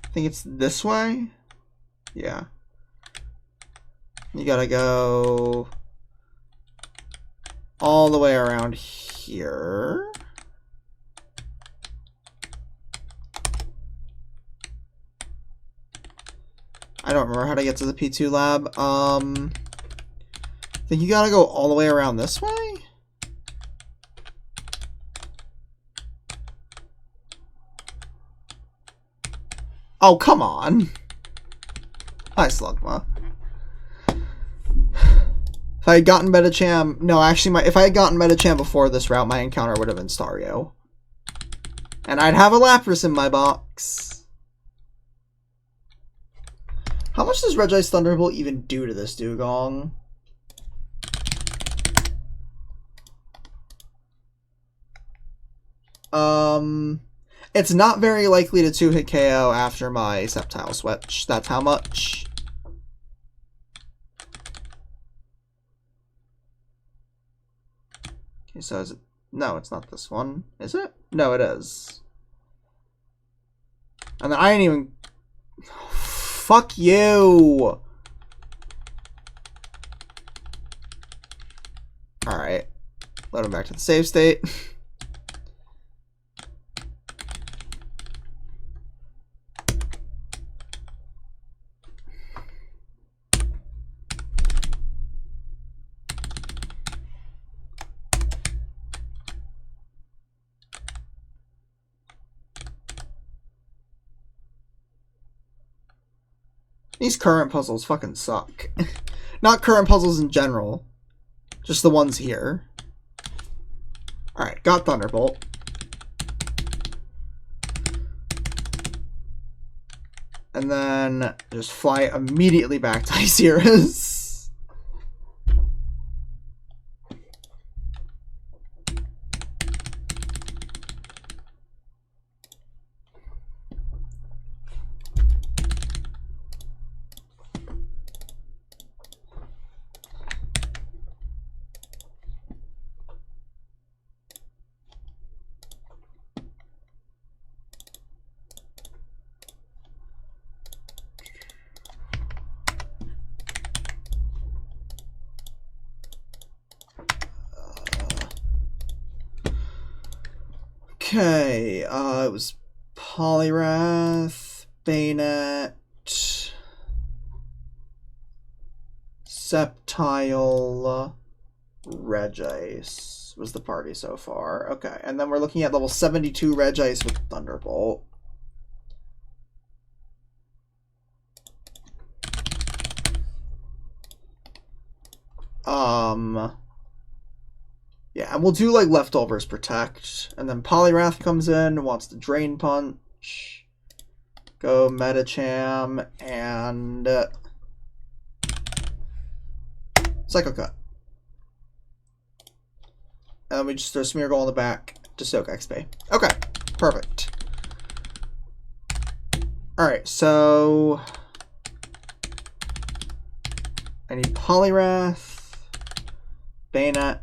I think it's this way? Yeah. You gotta go all the way around here. I don't remember how to get to the P2 lab. I think you gotta go all the way around this way? Oh, come on. Hi, Slugma. If I had gotten Metacham... No, actually, if I had gotten Metacham before this route, my encounter would have been Stario. And I'd have a Lapras in my box. How much does Regice Thunderbolt even do to this Dugong? It's not very likely to 2-hit KO after my Sceptile switch. That's how much. Okay, so is it? No, it's not this one. Is it? No, it is. And then I ain't even... Fuck you! Alright. Load him back to the save state. These current puzzles fucking suck. Not current puzzles in general. Just the ones here. Alright, got Thunderbolt. And then just fly immediately back to Icyrus. Okay, it was Polyrath, Bayonet, Sceptile, Regice was the party so far. Okay, and then we're looking at level 72 Regice with Thunderbolt. Yeah, and we'll do like Leftovers Protect. And then Polyrath comes in, wants to Drain Punch. Go Metacham and Psycho Cut. And then we just throw Smeargle in the back to soak XP. Okay, perfect. Alright, so I need Polyrath, Bayonet,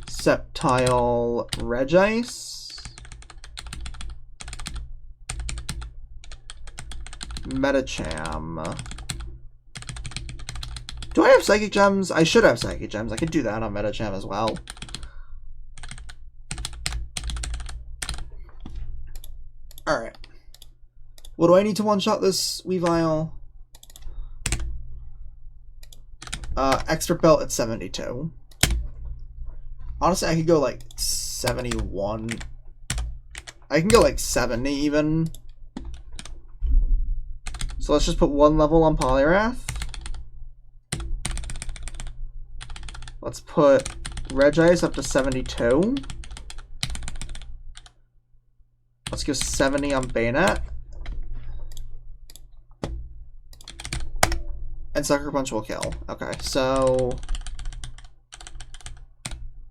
Sceptile, Regice, Metacham. Do I have Psychic Gems? I should have Psychic Gems. I could do that on Metacham as well. Alright. What do I need to one-shot this Weavile? Expert Belt at 72. Honestly, I could go like 71. I can go like 70 even. So let's just put one level on Polyrath. Let's put Regice up to 72. Let's go 70 on Bayonet. And Sucker Punch will kill. Okay, so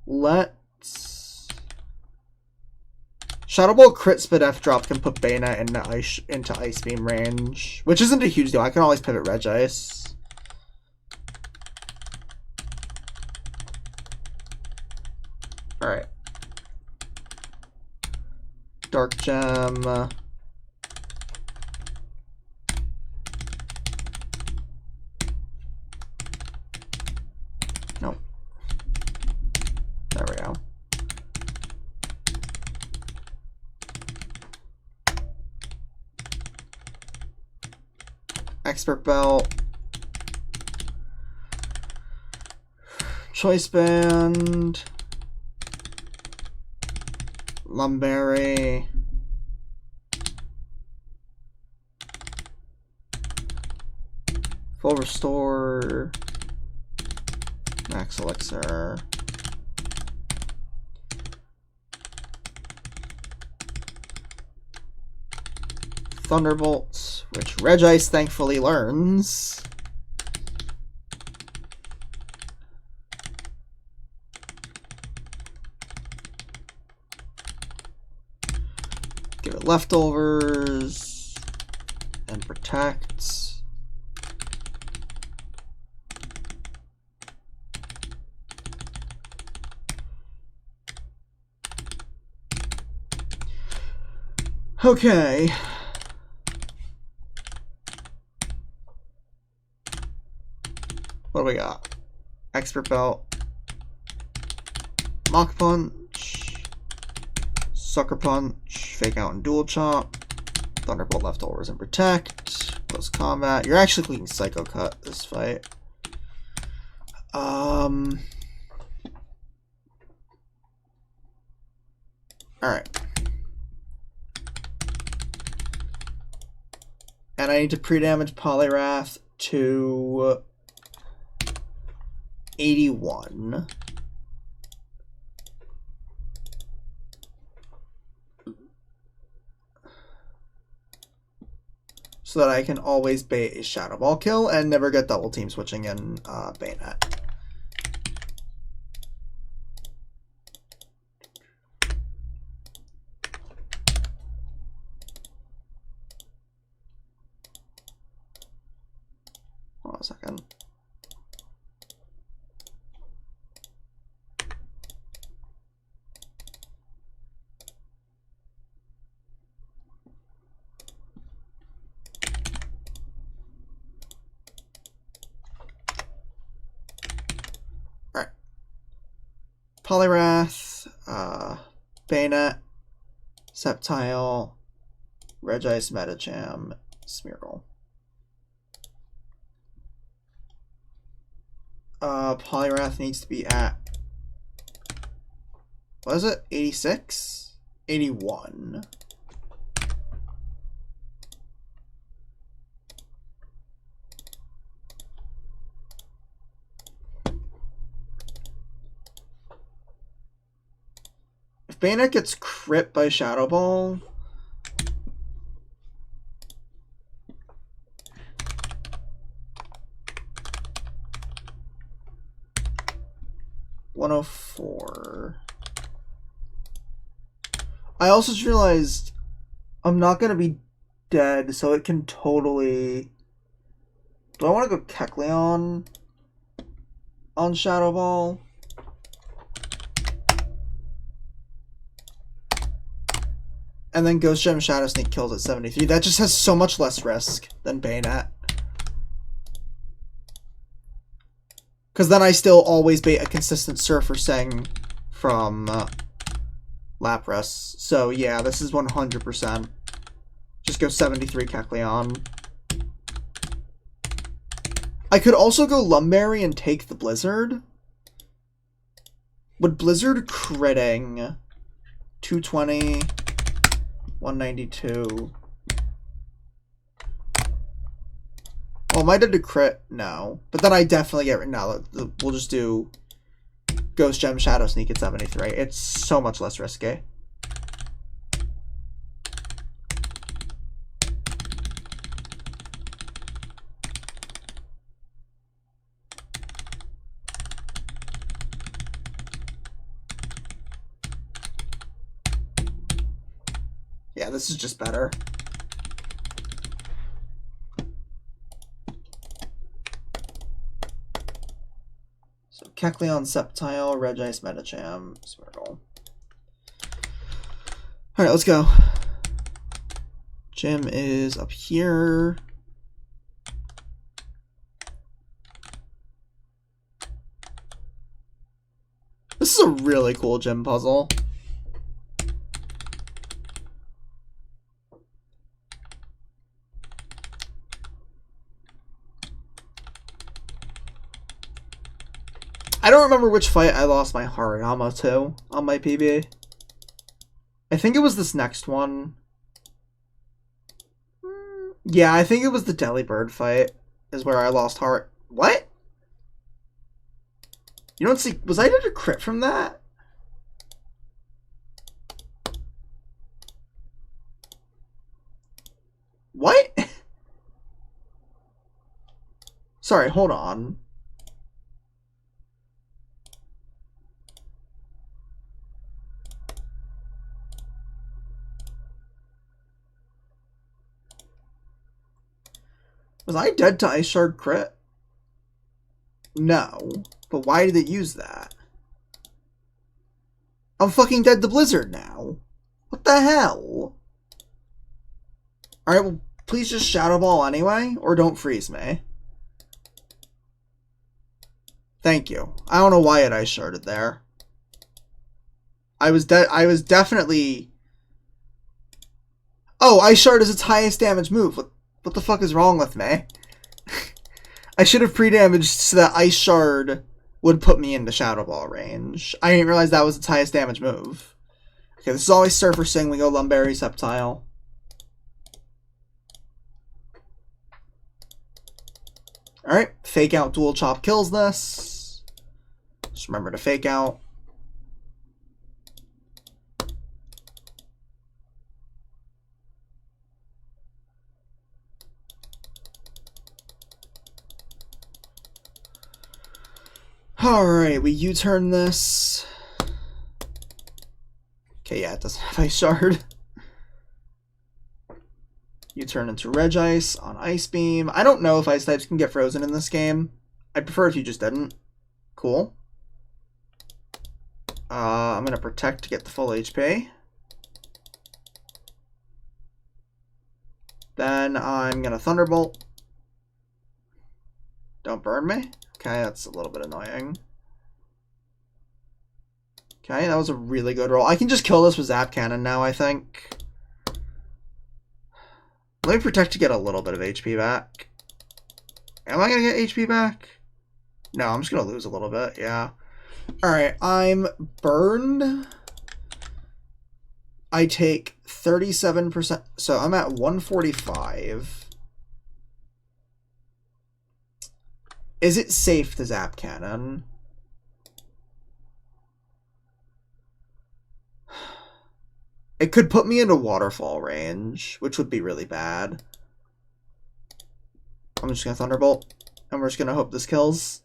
let's... Shadow Ball crit spit F drop can put Bayonet into Ice Beam range, which isn't a huge deal. I can always pivot Regice. Alright. Dark Gem. Nope. There we go. Expert Belt. Choice Band. Lumberry. Full Restore. Max Elixir. Thunderbolt, which Regice thankfully learns. Give it Leftovers and Protects. Okay. What do we got? Expert Belt. Mach Punch. Sucker Punch. Fake Out and Dual Chop. Thunderbolt Leftovers and Protect. Close Combat. You're actually clicking Psycho Cut this fight. Alright. And I need to pre-damage Poliwrath to 81. So that I can always bait a Shadow Ball kill and never get double team switching in Bayonet. Hold on a second. Alright. Poliwrath, Bayonet, Sceptile, Regice, Metacham, Smeargle. Poliwrath needs to be at, what is it? 86? 81. If Bayonet gets crit by Shadow Ball, $104. I also just realized I'm not gonna be dead, so it can totally. Do I want to go Kecleon on Shadow Ball? And then Ghost Gem Shadow Sneak kills at 73. That just has so much less risk than Bayonet. Because then I still always bait a consistent Surfer Sing from Lapras. So yeah, this is 100%. Just go 73 Kecleon. I could also go Lumberry and take the Blizzard. Would Blizzard critting 220, 192... Well, might have to crit? No. But then I definitely get... No, we'll just do Ghost Gem Shadow Sneak at 73. It's so much less risky. Yeah, this is just better. Kecleon, Sceptile, Regice, Metacham, Smeargle. Alright, let's go. Gym is up here. This is a really cool gym puzzle. I don't remember which fight I lost my Hariyama to on my PB. I think it was this next one. Yeah, I think it was the Delibird fight is where I lost What? You don't see... Was I did a crit from that? What? Sorry, hold on. Was I dead to Ice Shard crit? No. But why did it use that? I'm fucking dead to Blizzard now. What the hell? Alright, well, please just Shadow Ball anyway, or don't freeze me. Thank you. I don't know why it Ice Sharded there. I was definitely... Oh, Ice Shard is its highest damage move. What the fuck is wrong with me? I should have pre-damaged so that Ice Shard would put me into Shadow Ball range. I didn't realize that was its highest damage move. Okay, this is always Surfer Sing. We go Lumberry Sceptile. Alright, Fake Out Dual Chop kills this. Just remember to Fake Out. Alright, we U-turn this. Okay, yeah, it doesn't have Ice Shard. U-turn into Regice on Ice Beam. I don't know if Ice types can get frozen in this game. I'd prefer if you just didn't. Cool. I'm going to Protect to get the full HP. Then I'm going to Thunderbolt. Don't burn me. Okay, that's a little bit annoying. Okay, that was a really good roll. I can just kill this with Zap Cannon now, I think. Let me Protect to get a little bit of HP back. Am I going to get HP back? No, I'm just going to lose a little bit, yeah. Alright, I'm burned. I take 37%. So I'm at 145. Is it safe to Zap Cannon? It could put me into Waterfall range, which would be really bad. I'm just going to Thunderbolt, and we're just going to hope this kills.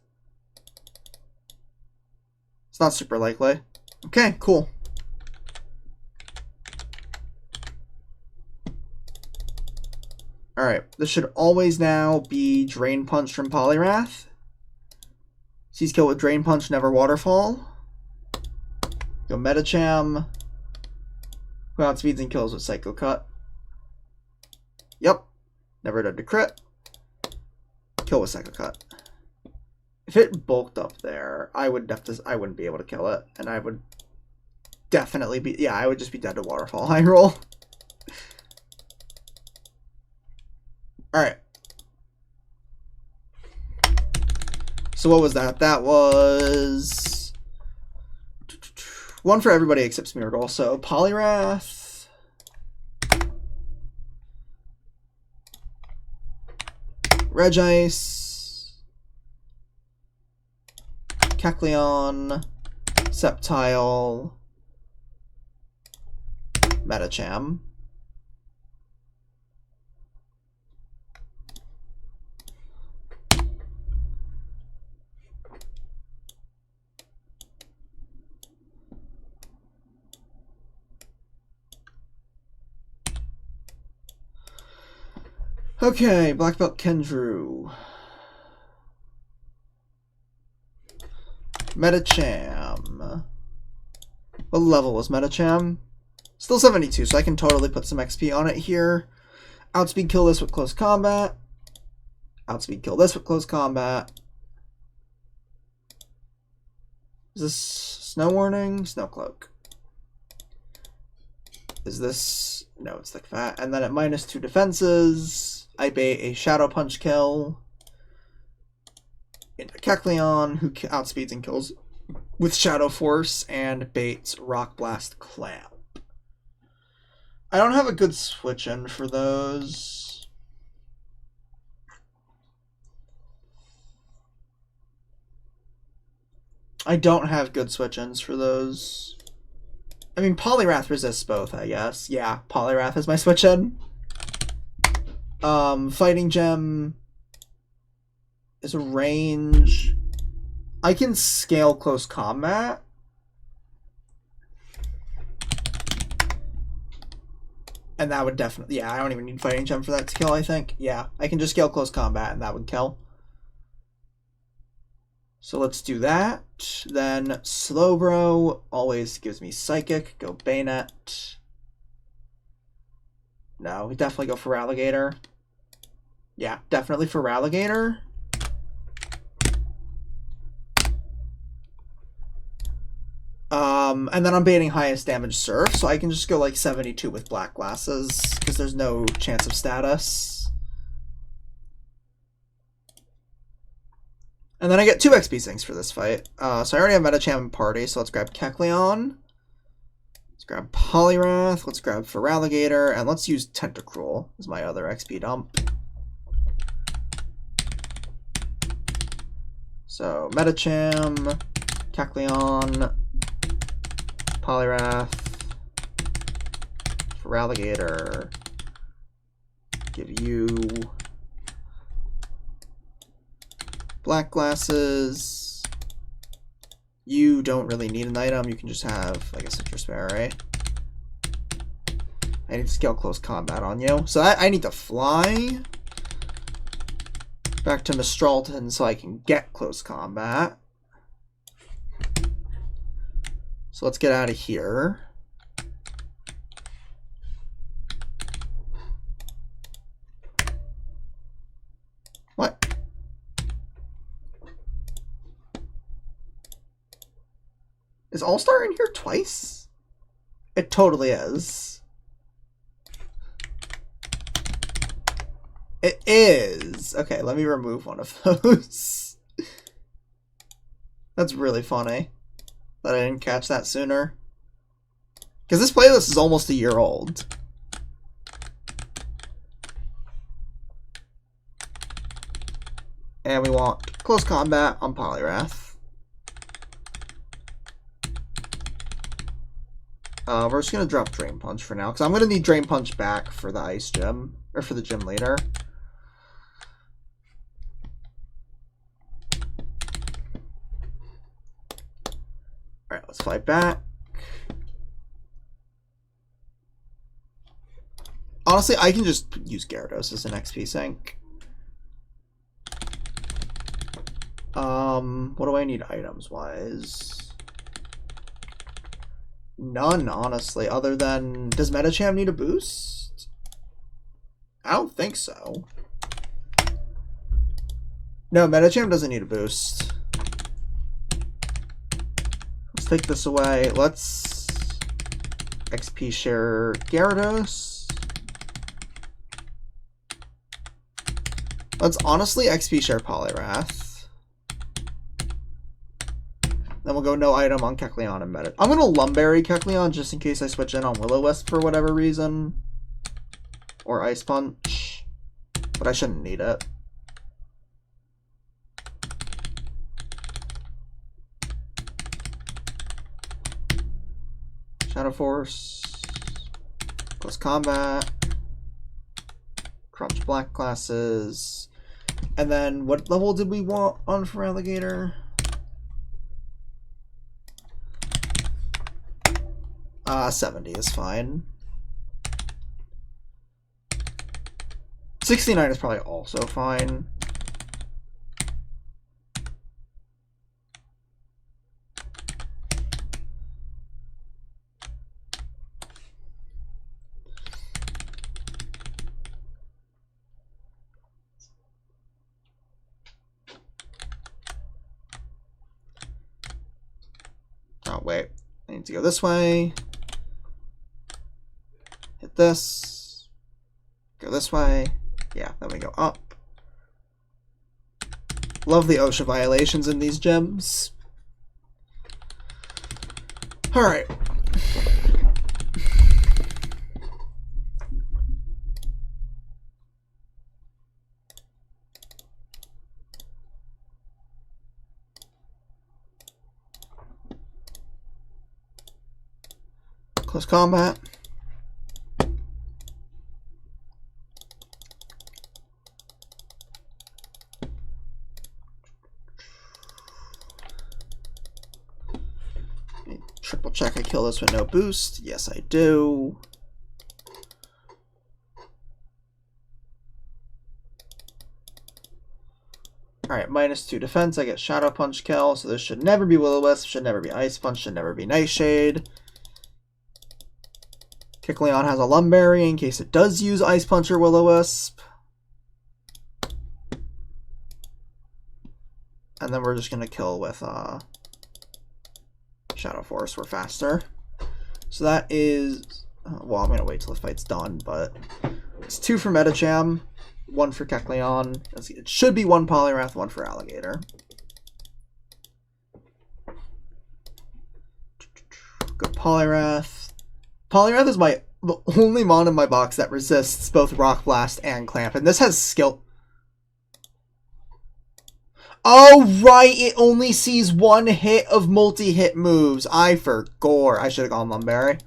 It's not super likely. Okay, cool. Alright, this should always now be Drain Punch from Poliwrath. Seize kill with Drain Punch, never Waterfall. Go Metacham. Who outspeeds and kills with Psycho Cut. Yep. Never did to crit. Kill with Psycho Cut. If it bulked up there, I wouldn't be able to kill it. And I would definitely be... Yeah, I would just be dead to Waterfall high roll. Alright. So what was that? That was... one for everybody except Smeargle. So Poliwrath. Regice. Kecleon. Sceptile. Metacham. Okay, Black Belt Kendrew. Metacham. What level was Metacham? Still 72, so I can totally put some XP on it here. Outspeed kill this with close combat. Outspeed kill this with close combat. Is this Snow Warning? Snow Cloak. Is this... No, it's Thick Fat. And then at -2 defenses, I bait a Shadow Punch kill into Kecleon, who outspeeds and kills with Shadow Force, and baits Rock Blast Clamp. I don't have a good switch-in for those. I don't have good switch-ins for those. I mean, Poliwrath resists both, I guess. Yeah, Poliwrath is my switch-in. Fighting Gem is a range. I can scale close combat. And that would definitely... Yeah, I don't even need Fighting Gem for that to kill, I think. Yeah, I can just scale close combat and that would kill. So let's do that. Then Slowbro always gives me Psychic. Go Bayonet. No, we definitely go for Alligator. Yeah, definitely for Alligator. And then I'm baiting highest damage Surf, so I can just go like 72 with Black Glasses, because there's no chance of status. And then I get 2 XP sinks for this fight. So I already have Metacham and Party, so let's grab Kecleon. Let's grab Poliwrath, let's grab Feraligatr, and let's use Tentacruel as my other XP dump. So Metacham, Kecleon, Poliwrath, Feraligatr, give you Black Glasses. You don't really need an item, you can just have like a Citrus Bear, right? I need to scale close combat on you. So I need to fly back to Mistralton so I can get close combat. So let's get out of here. What? Is All-Star in here twice? It totally is. It is. Okay, let me remove one of those. That's really funny that I didn't catch that sooner. Because this playlist is almost a year old. And we want close combat on Poliwrath. We're just going to drop Drain Punch for now, because I'm going to need Drain Punch back for the Ice Gym, or for the gym later. Alright, let's fight back. Honestly, I can just use Gyarados as an XP sink. What do I need items-wise? None, honestly, other than... Does Metacham need a boost? I don't think so. No, Metacham doesn't need a boost. Let's take this away. Let's XP share Gyarados. Let's honestly XP share Poliwrath. Then we'll go no item on Kecleon and Meta. I'm going to Lumberry Kecleon just in case I switch in on Will-O-Wisp for whatever reason. Or Ice Punch. But I shouldn't need it. Shadow Force. Close Combat. Crunch Black Glasses. And then what level did we want on Feraligatr? 70 is fine. 69 is probably also fine. Oh, wait. I need to go this way. Hit this. Go this way. Yeah, then we go up. Love the OSHA violations in these gyms. Alright. Close combat. Triple check I kill this with no boost. Yes, I do. Alright, -2 defense. I get Shadow Punch kill, so this should never be Will-O-Wisp, should never be Ice Punch, should never be Nightshade. Kecleon has a Lumberry in case it does use Ice Punch or Will-O-Wisp. And then we're just going to kill with Shadow Force. We're faster. So that is... well, I'm going to wait till the fight's done, but... it's 2 for Medicham, 1 for Kecleon. It should be 1 Poliwrath, 1 for Alligator. Go Poliwrath. Poliwrath is the only mon in my box that resists both Rock Blast and Clamp, and this has skill... oh, right! It only sees 1 hit of multi-hit moves. I forgot. I should have gone Lumberry.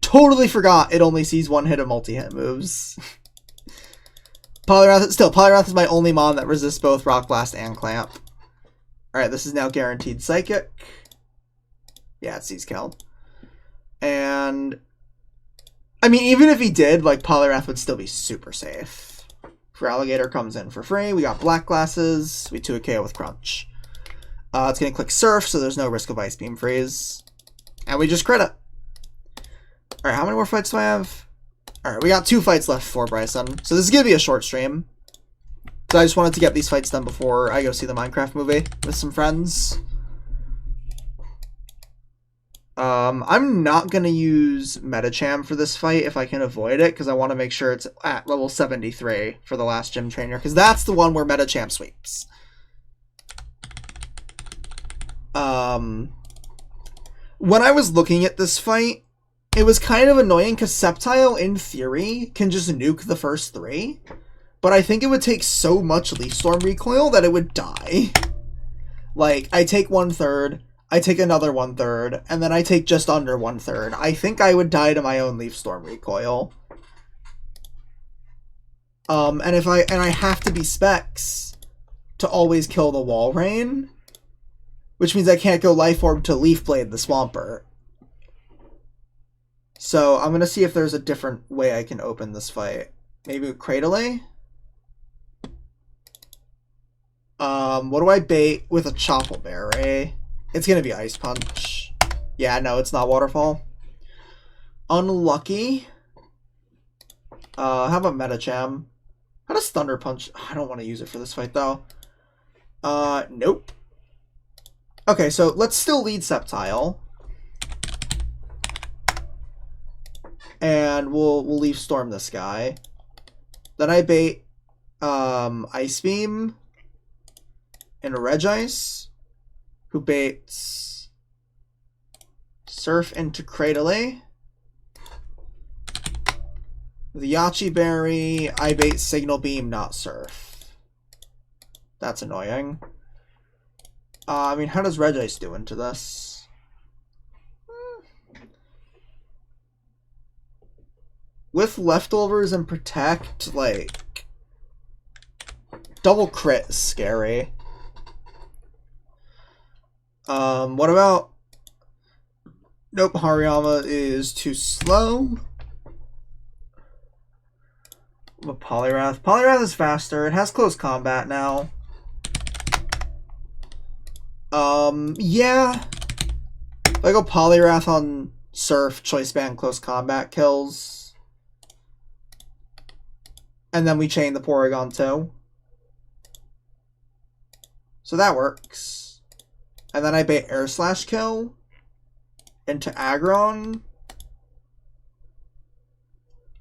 Totally forgot it only sees 1 hit of multi-hit moves. Poliwrath is my only mon that resists both Rock Blast and Clamp. Alright, this is now guaranteed Psychic. Yeah, it sees Kill. And... I mean, even if he did, like, Poliwrath would still be super safe. For Alligator comes in for free. We got Black Glasses. We 2 a KO with Crunch. It's going to click Surf, so there's no risk of Ice Beam Freeze. And we just crit it. Alright, how many more fights do I have? Alright, we got 2 fights left for Bryson. So this is going to be a short stream. So I just wanted to get these fights done before I go see the Minecraft movie with some friends. I'm not going to use Medicham for this fight if I can avoid it, because I want to make sure it's at level 73 for the last gym trainer, because that's the one where Medicham sweeps. When I was looking at this fight, it was kind of annoying because Sceptile, in theory, can just nuke the first 3. But I think it would take so much Leaf Storm recoil that it would die. Like, I take 1/3, I take another 1/3, and then I take just under 1/3. I think I would die to my own Leaf Storm recoil. And I have to be Specs to always kill the Wall Rain, which means I can't go Life Orb to Leaf Blade the Swampert. So I'm going to see if there's a different way I can open this fight. Maybe with Cradle. What do I bait with a Choppleberry? It's going to be Ice Punch. Yeah, no, it's not Waterfall. Unlucky. How about Medicham? How does Thunder Punch? I don't want to use it for this fight, though. Nope. Okay, so let's still lead Sceptile. And we'll Leaf Storm this guy. Then I bait Ice Beam and a Regice, who baits Surf into Cradle. With Yachi Berry, I bait Signal Beam, not Surf. That's annoying. I mean, how does Regice do into this? With Leftovers and Protect, like, double crit is scary. What about... Nope, Hariyama is too slow. But Poliwrath. Poliwrath is faster. It has close combat now. Yeah. If I go Poliwrath on Surf, Choice Band, close combat kills. And then we chain the Porygon too. So that works. And then I bait Air Slash Kill into Aggron.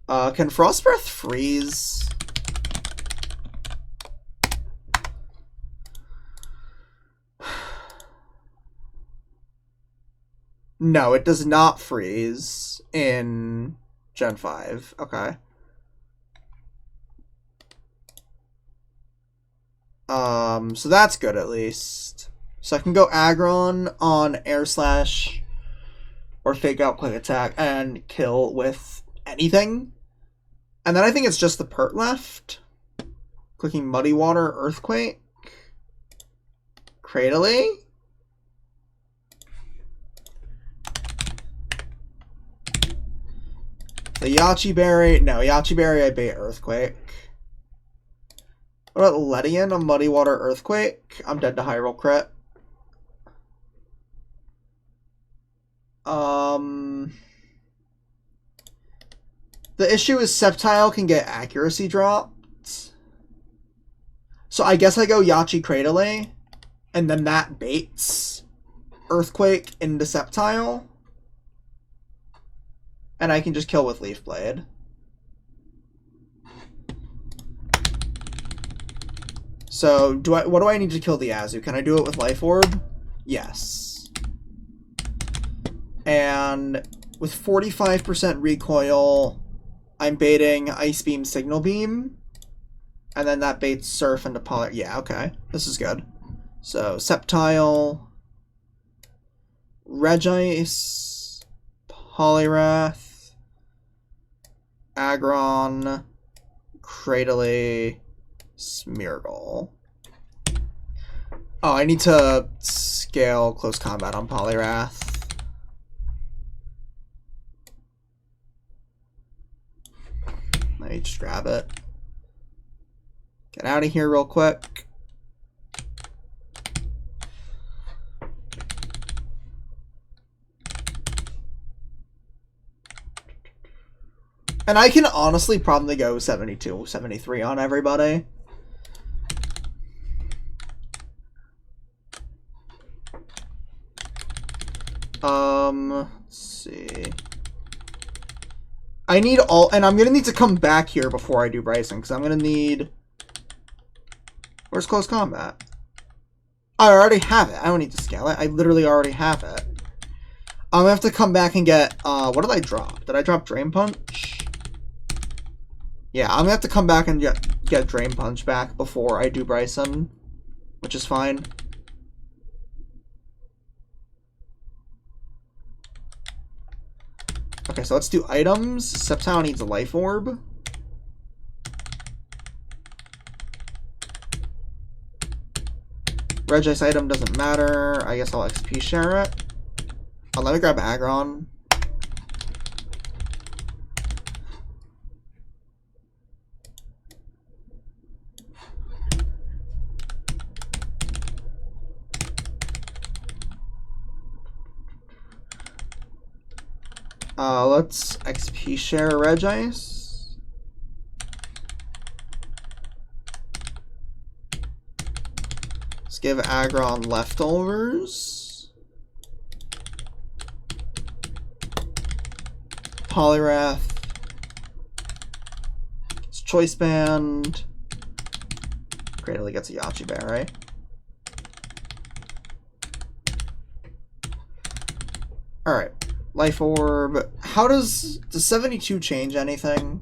Can Frost Breath freeze? No, it does not freeze in Gen 5. Okay. So that's good at least. So I can go Aggron on Air Slash or Fake Out Quick Attack and kill with anything. And then I think it's just the Pert left. Clicking Muddy Water, Earthquake, Cradle. The Yachi Berry. No, Yachi Berry, I bait Earthquake. What about Ledian, a Muddy Water Earthquake? I'm dead to high roll crit. The issue is Sceptile can get accuracy dropped. So I guess I go Yachi Cradle, and then that baits Earthquake into Sceptile. And I can just kill with Leaf Blade. So what do I need to kill the Azu? Can I do it with Life Orb? Yes. And with 45% recoil, I'm baiting Ice Beam, Signal Beam. And then that baits Surf into Poly... Yeah, okay. This is good. So, Sceptile, Regice, Poliwrath, Aggron, Cradle, Smeargle. Oh, I need to scale Close Combat on Poliwrath. Let me just grab it. Get out of here real quick. And I can honestly probably go 72, 73 on everybody. Let's see. I need all, and I'm gonna need to come back here before I do Bryson, because I'm gonna need... Where's Close Combat? I already have it. I don't need to scale it. I literally already have it. I'm gonna have to come back and get, what did I drop? Did I drop Drain Punch? Yeah, I'm gonna have to come back and get Drain Punch back before I do Bryson, which is fine. Okay, so let's do items. Sceptile needs a Life Orb. Regice item doesn't matter. I guess I'll XP share it. Oh, let me grab Aggron. Let's XP share Regice. Let's give Aggron leftovers. Poliwrath. It's Choice Band. Cradle gets a Yachi Bear, right? Alright. Life Orb. How does 72 change anything?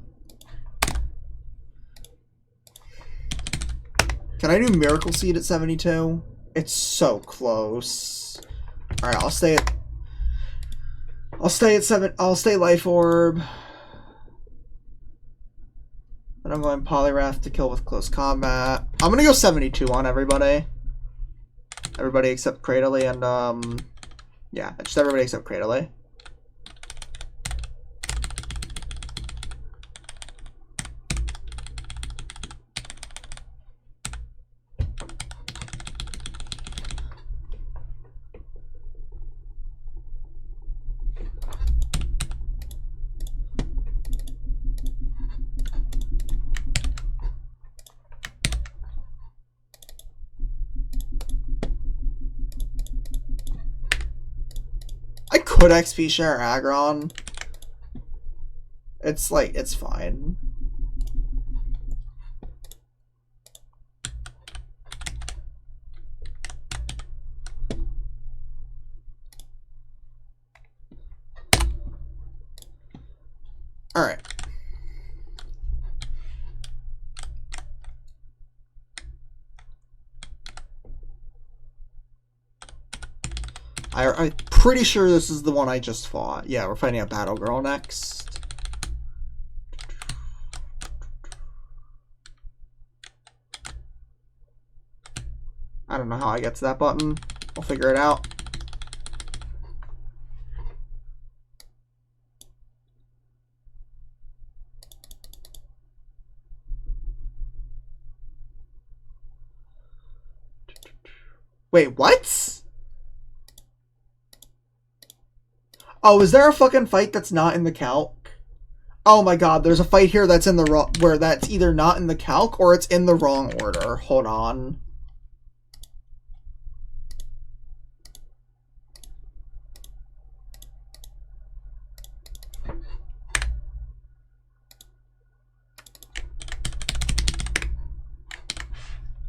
Can I do Miracle Seed at 72? It's so close. Alright, I'll stay at 7. I'll stay Life Orb. And I'm going Poliwrath to kill with Close Combat. I'm gonna go 72 on everybody. Everybody except Cradle and yeah, just everybody except Cradle. Could XP share Aggron. It's like, it's fine. Alright. I'm pretty sure this is the one I just fought. Yeah, we're fighting a Battle Girl next. I don't know how I get to that button. I'll figure it out. Wait, what? Oh, is there a fucking fight that's not in the calc? Oh my god, there's a fight here that's in the wrong, where that's either not in the calc or it's in the wrong order. Hold on.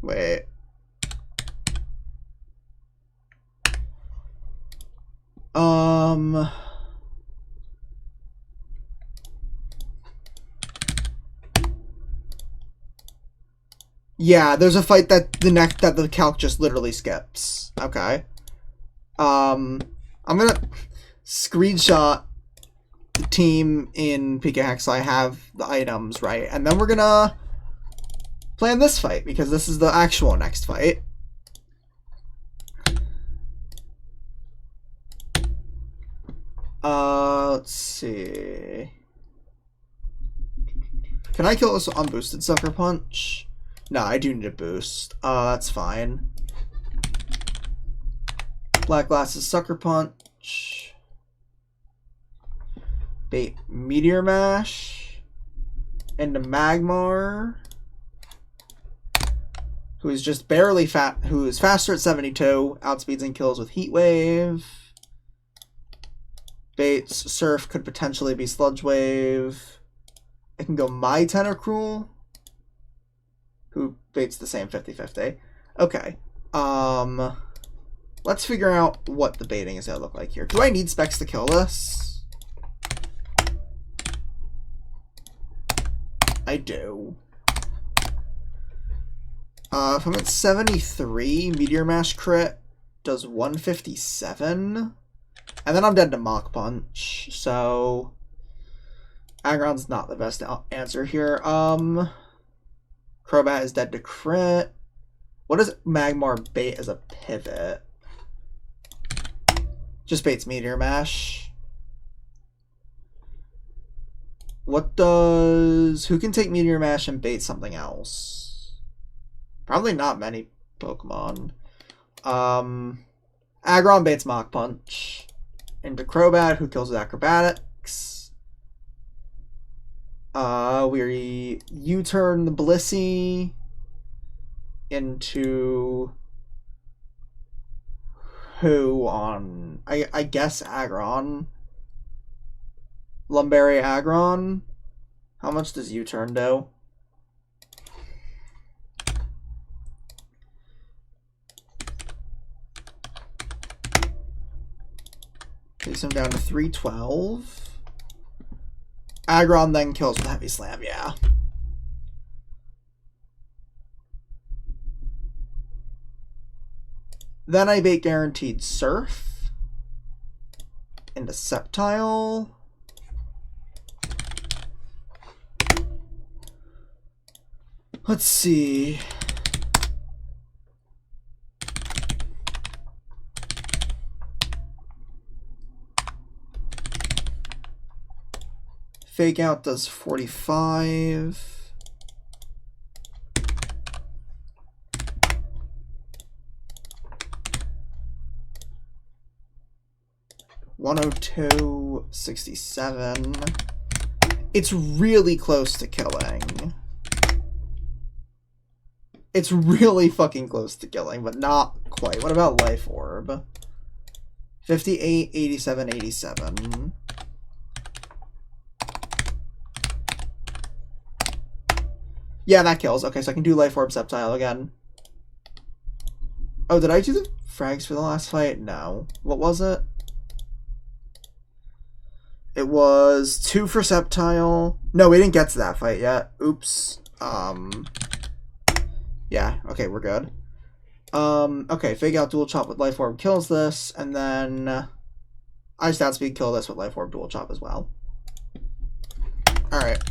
Wait. Yeah, there's a fight that the calc just literally skips. Okay. I'm gonna screenshot the team in PKHex so I have the items, right? And then we're gonna plan this fight, because this is the actual next fight. Let's see. Can I kill this unboosted Sucker Punch? No, I do need a boost. That's fine. Black Glasses Sucker Punch. Bait Meteor Mash. Into Magmar. Who is just barely who is faster at 72. Outspeeds and kills with Heat Wave. Baits Surf could potentially be Sludge Wave. I can go My Tentacruel, who baits the same 50-50. Okay. Let's figure out what the baiting is going to look like here. Do I need specs to kill this? I do. If I'm at 73, Meteor Mash crit does 157. And then I'm dead to Mach Punch, so Aggron's not the best answer here. Crobat is dead to crit. What does Magmar bait as a pivot? Just baits Meteor Mash. What does... Who can take Meteor Mash and bait something else? Probably not many Pokemon. Aggron baits Mach Punch. Into Crobat, who kills with Acrobatics. We U-turn the Blissey into who on... I guess Aggron. Lumberry Aggron. How much does U-turn do? Takes him down to 312. Aggron then kills with Heavy Slam, yeah. Then I bait Guaranteed Surf into Sceptile. Let's see. Fake Out does 45. $102, 67. It's really close to killing. It's really fucking close to killing, but not quite. What about Life Orb? 58, 87, 87. Yeah, that kills. Okay, so I can do Life Orb Sceptile again. Oh, did I do the frags for the last fight? No. What was it? It was 2 for Sceptile. No, we didn't get to that fight yet. Oops. Yeah, okay, we're good. Okay, Fake Out Dual Chop with Life Orb kills this, and then Ice Outspeed kill this with Life Orb Dual Chop as well. Alright.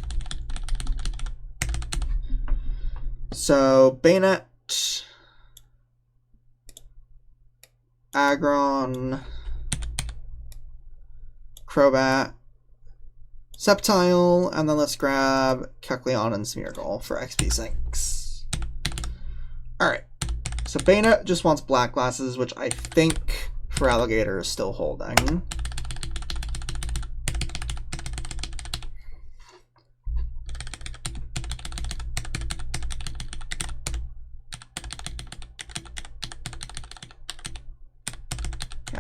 So, Bayonet, Aggron, Crobat, Sceptile, and then let's grab Kecleon and Smeargle for XP sinks. Alright, so Bayonet just wants Black Glasses, which I think for Alligator is still holding.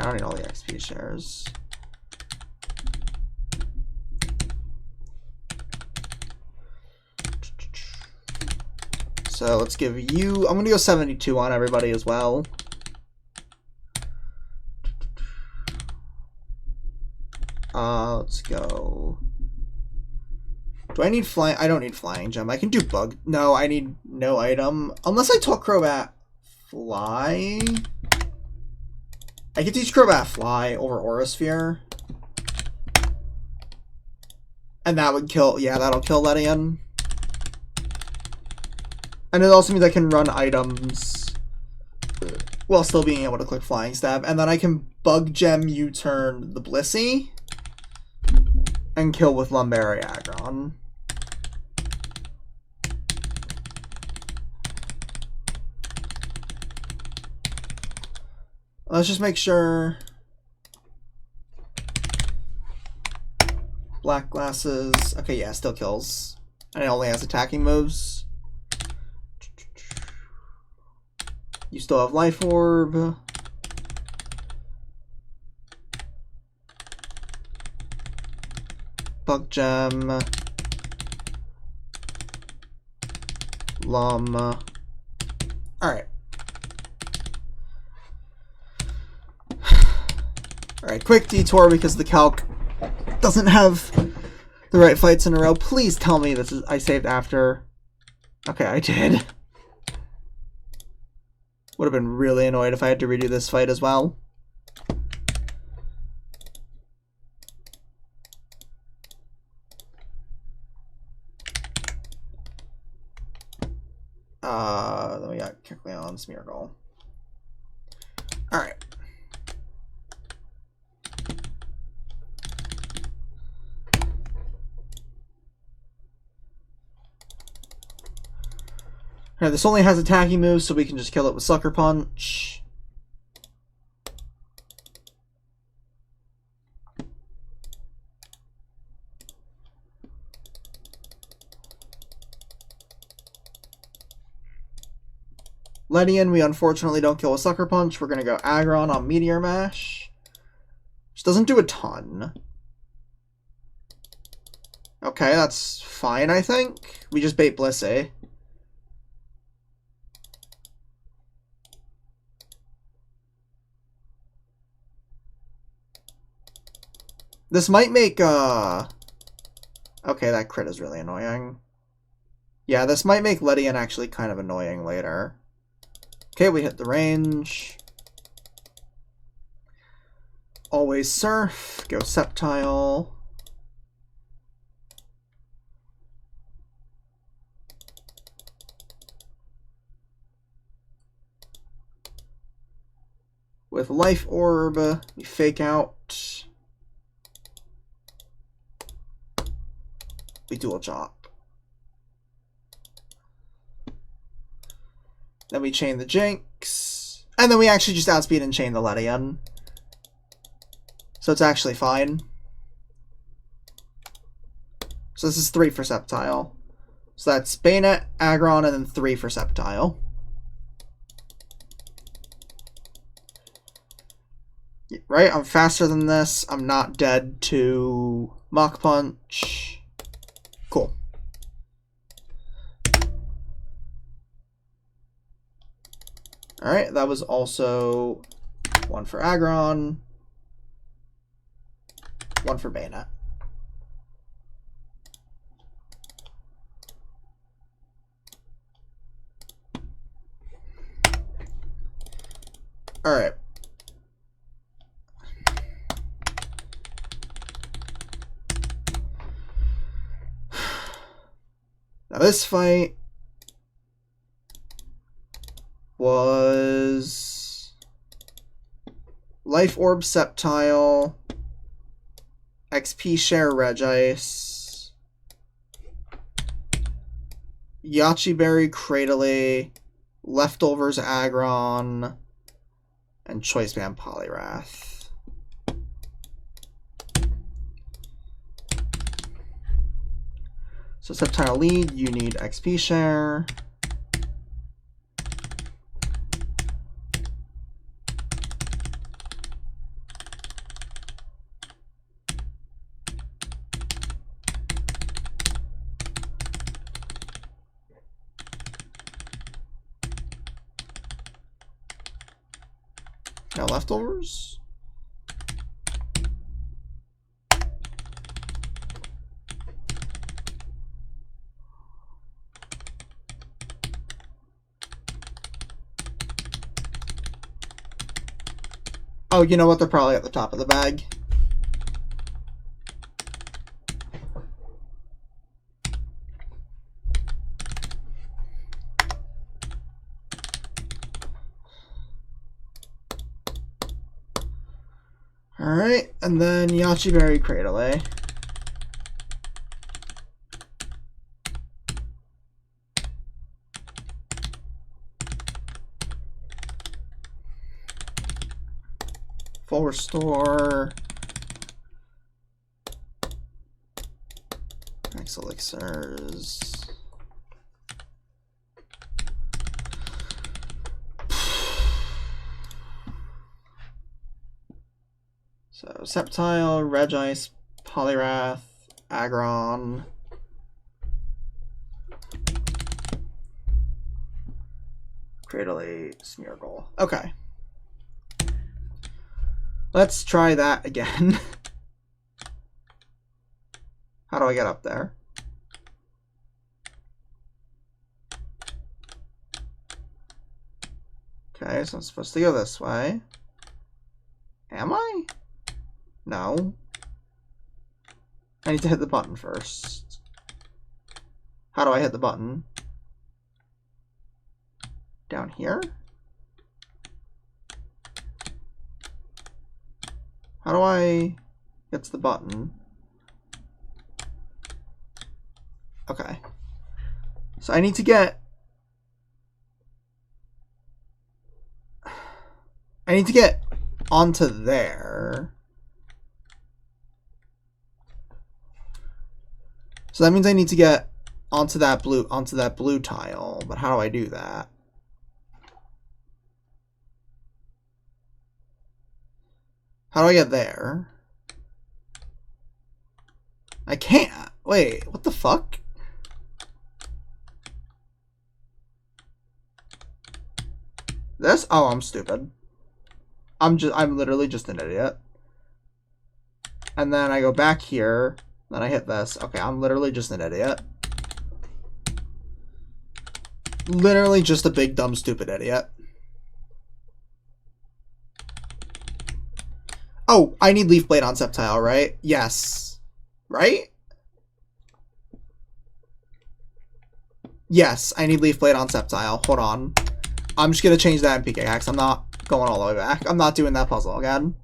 I don't need all the XP shares. So let's give you, I'm gonna go 72 on everybody as well. Let's go. Do I need flying? I don't need flying gem. I can do bug. No, I need no item. Unless I taught Crobat fly. I could teach Crobat fly over Aurasphere. And that would kill, yeah, that'll kill Ledian. And it also means I can run items while still being able to click Flying Stab. And then I can Bug Gem U-turn the Blissey and kill with Lumberry Aggron. Let's just make sure. Black Glasses. Okay, yeah, still kills. And it only has attacking moves. You still have Life Orb. Bug Gem. Lum. Alright. Alright, quick detour because the calc doesn't have the right fights in a row. Please tell me this is I saved after. Okay, I did. Would have been really annoyed if I had to redo this fight as well. Then we got Kecleon, Smeargle. Alright. Alright, this only has attacking moves, so we can just kill it with Sucker Punch. Ledian, we unfortunately don't kill with Sucker Punch. We're going to go Aggron on Meteor Mash, which doesn't do a ton. Okay, that's fine, I think. We just bait Blissey. This might make, okay, that crit is really annoying. Yeah, this might make Ledian actually kind of annoying later. Okay, we hit the range. Always Surf. Go Sceptile. With Life Orb, we fake out. We Dual Chop. Then we chain the Jinx. And then we actually just outspeed and chain the Ledian. So it's actually fine. So this is 3 for Sceptile. So that's Bayonet, Aggron, and then 3 for Sceptile. Right? I'm faster than this. I'm not dead to Mach Punch. Cool. Alright, that was also 1 for Aggron, 1 for Bayonet. Alright. Now this fight was Life Orb Sceptile, XP Share Regice, Yachi Berry Cradily, Leftovers Aggron, and Choice Band Poliwrath. So Sceptile lead, you need XP Share. No leftovers? Oh, you know what? They're probably at the top of the bag. Alright, and then Yachi Berry Cradle, eh? Full Restore. Max Elixirs. So, Sceptile, Regice, Poliwrath, Aggron. Cradle, Smeargle. Okay. Let's try that again. How do I get up there? Okay, so I'm supposed to go this way. Am I? No. I need to hit the button first. How do I hit the button? Down here? How do I get to the button? Okay. So I need to get... onto there. So that means I need to get onto that blue tile. But how do I do that? How do I get there? I can't. Wait, what the fuck? This? Oh, I'm stupid. I'm literally just an idiot. And then I go back here, then I hit this. Okay, I'm literally just an idiot. Literally just a big, dumb, stupid idiot. Oh, I need Leaf Blade on Sceptile, right? Yes. Right? Yes, I need Leaf Blade on Sceptile. Hold on. I'm just going to change that in Pickaxe. I'm not going all the way back. I'm not doing that puzzle again.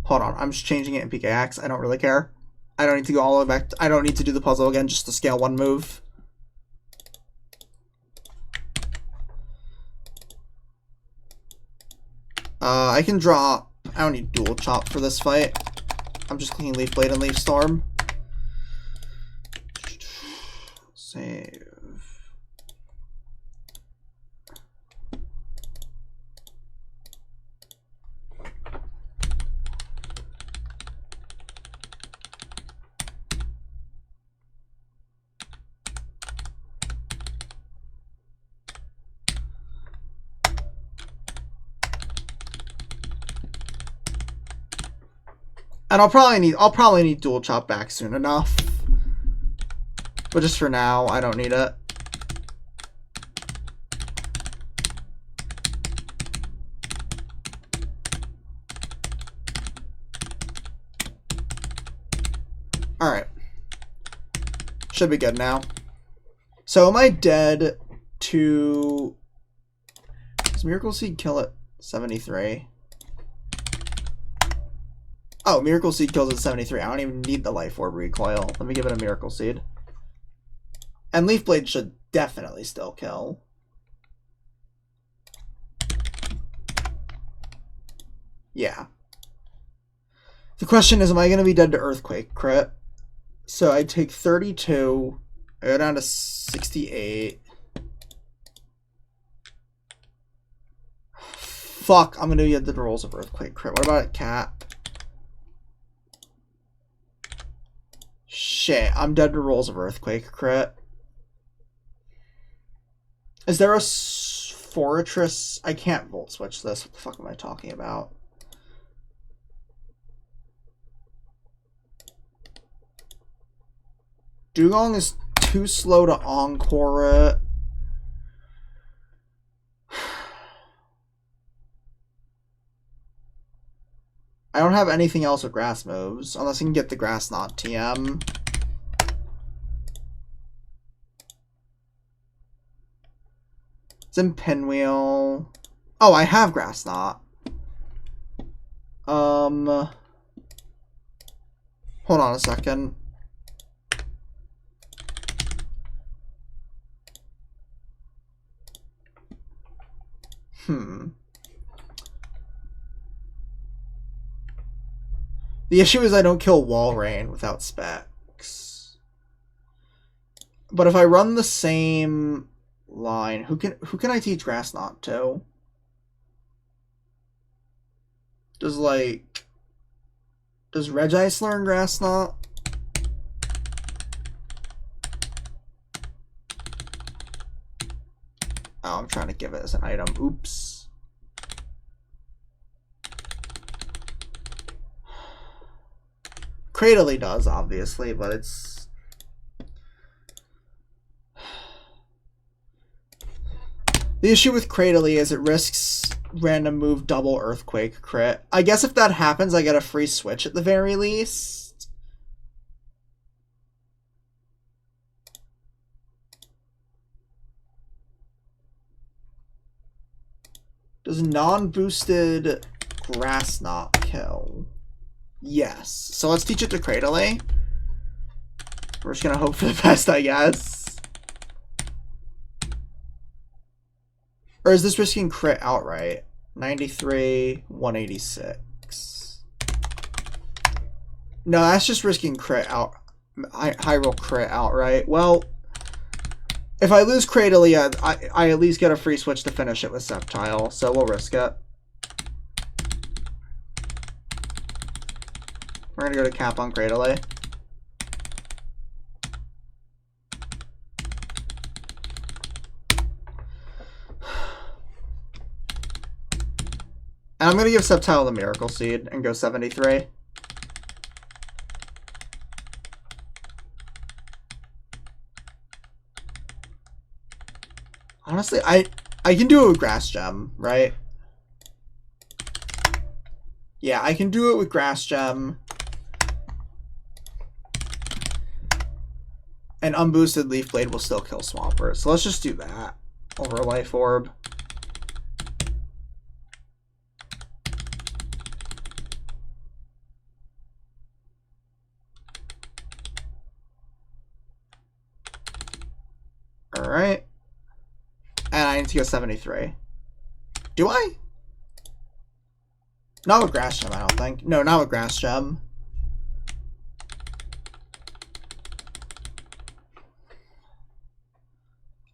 Hold on. I'm just changing it in Pickaxe. I don't really care. I don't need to go all the way back. I don't need to do the puzzle again just to scale one move. I can draw... I don't need Dual Chop for this fight. I'm just cleaning Leaf Blade and Leaf Storm. Save. And I'll probably need Dual Chop back soon enough. But just for now, I don't need it. Alright. Should be good now. So am I dead to... Does Miracle Seed kill at 73? Oh, Miracle Seed kills at 73. I don't even need the Life Orb recoil. Let me give it a Miracle Seed. And Leaf Blade should definitely still kill. Yeah. The question is, am I going to be dead to Earthquake crit? So I take 32. I go down to 68. Fuck, I'm going to get the rolls of Earthquake crit. What about a Cap? Shit, I'm dead to rolls of Earthquake crit. Is there a fortress? I can't volt switch this. What the fuck am I talking about? Dugong is too slow to encore it. I don't have anything else with grass moves, unless I can get the grass knot TM. It's in Pinwheel. Oh, I have grass knot. Hold on a second. The issue is I don't kill Walrein without specs. But if I run the same line, who can I teach grass knot to? Does Regice learn grass knot? Oh, I'm trying to give it as an item. Oops. Cradley does, obviously, but it's... The issue with Cradley is it risks random move double Earthquake crit. I guess if that happens, I get a free switch at the very least. Does non-boosted Grass Knot kill? Yes. So let's teach it to Cradley. We're just gonna hope for the best, I guess. Or is this risking crit outright? 93, 186. No, that's just risking crit out. High roll crit outright. Well, if I lose Cradley, I at least get a free switch to finish it with Sceptile, so we'll risk it. We're gonna go to cap on Cradley. And I'm gonna give Sceptile the Miracle Seed and go 73. Honestly, I can do it with Grass Gem, right? Yeah, I can do it with Grass Gem. And unboosted Leaf Blade will still kill Swampert. So let's just do that over Life Orb. Alright. And I need to go 73. Do I? Not with Grass Gem, I don't think. No, not with Grass Gem.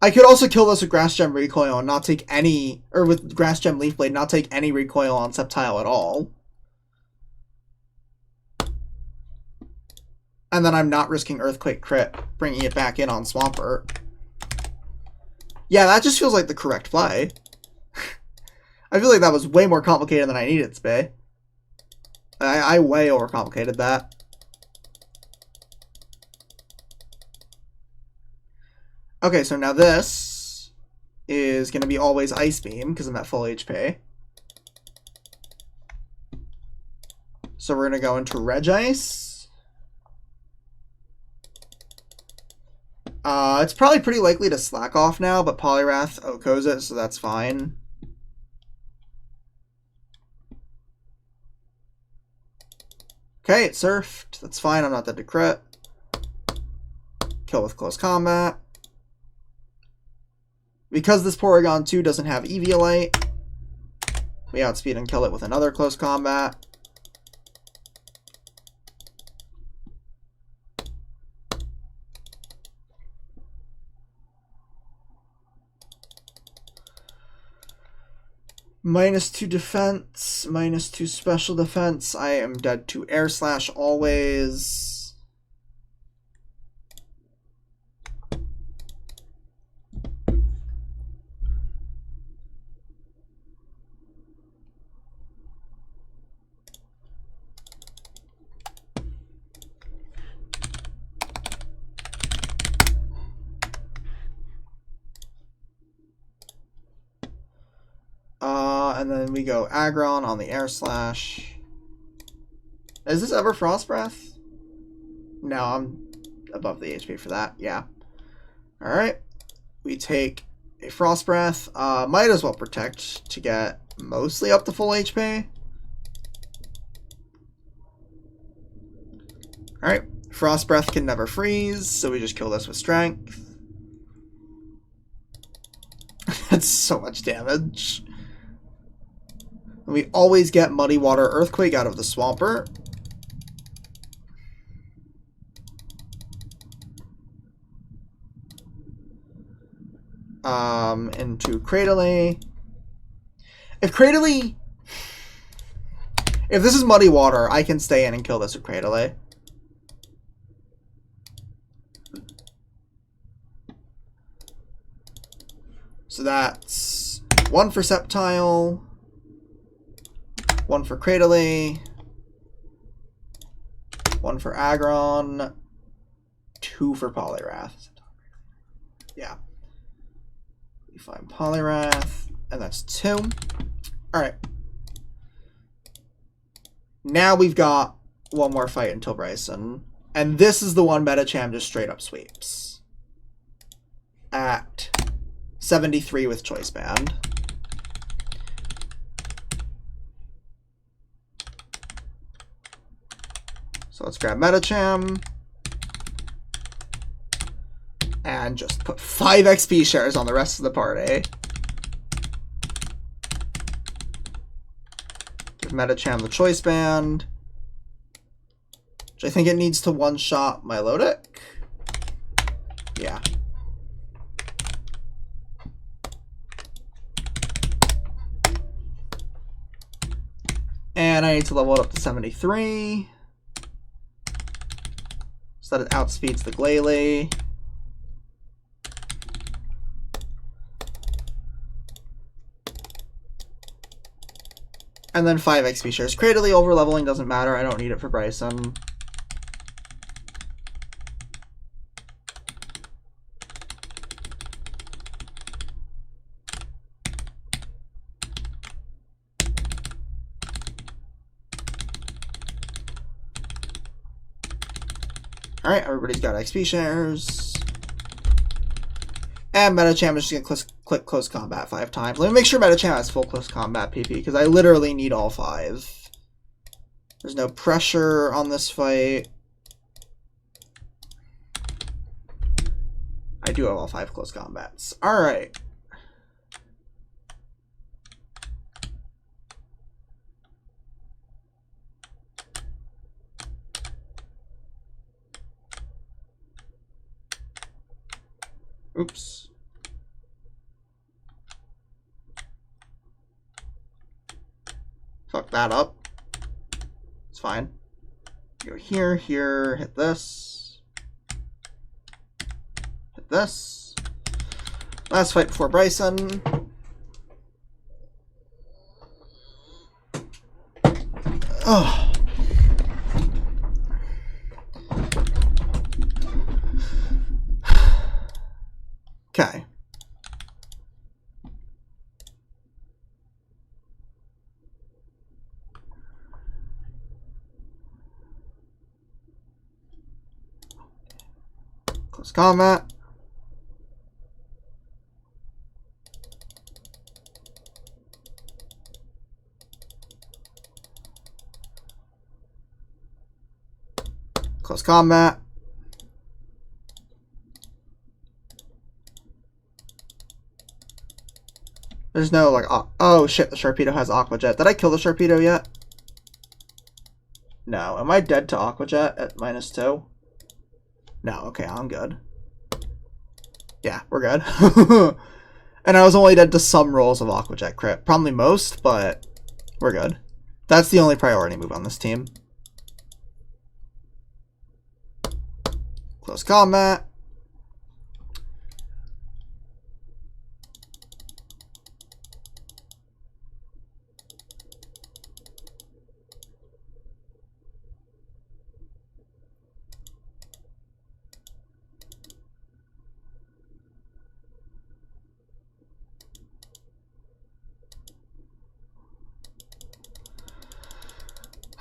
I could also kill this with Grass Gem Recoil and not take any, or with Grass Gem Leaf Blade, not take any recoil on Sceptile at all. And then I'm not risking Earthquake crit, bringing it back in on Swampert. Yeah, that just feels like the correct play. I feel like that was way more complicated than I needed it to be. I way overcomplicated that. Okay, so now this is going to be always Ice Beam because I'm at full HP. So we're going to go into Regice. It's probably pretty likely to slack off now, but Poliwrath OHKOs it, so that's fine. Okay, it surfed. That's fine, I'm not dead to crit. Kill with close combat. Because this Porygon 2 doesn't have Eviolite, we outspeed and kill it with another close combat. -2 defense, -2 special defense. I am dead to Air Slash always. And then we go Aggron on the Air Slash. Is this ever Frost Breath? No, I'm above the HP for that. Yeah. Alright. We take a Frost Breath. Might as well Protect to get mostly up to full HP. Alright. Frost Breath can never freeze, so we just kill this with Strength. That's so much damage. And we always get Muddy Water Earthquake out of the Swampert. Into Cradily. If this is Muddy Water, I can stay in and kill this with Cradily. So that's 1 for Sceptile, 1 for Cradily, 1 for Aggron, 2 for Poliwrath. Yeah. We find Poliwrath, and that's 2. Alright. Now we've got one more fight until Bryson. And this is the one Metacham just straight up sweeps. At 73 with Choice Band. So let's grab Metacham. And just put 5 XP shares on the rest of the party. Give Metacham the Choice Band. Which I think it needs to one-shot Milotic. Yeah. And I need to level it up to 73. So that it outspeeds the Glalie. And then 5 XP shares. Cradily over leveling doesn't matter. I don't need it for Bryson. Alright, everybody's got XP shares. And Metacham is just going to click Close Combat 5 times. Let me make sure Metacham has full Close Combat PP, because I literally need all 5. There's no pressure on this fight. I do have all 5 Close Combats. Alright. Oops. Fuck that up. It's fine. Go here, here, hit this. Hit this. Last fight before Bryson. Oh. Okay. Close combat. Close combat. There's no, like, oh shit, the Sharpedo has Aqua Jet. Did I kill the Sharpedo yet? No. Am I dead to Aqua Jet at -2? No, okay, I'm good. Yeah, we're good. And I was only dead to some rolls of Aqua Jet crit. Probably most, but we're good. That's the only priority move on this team. Close combat.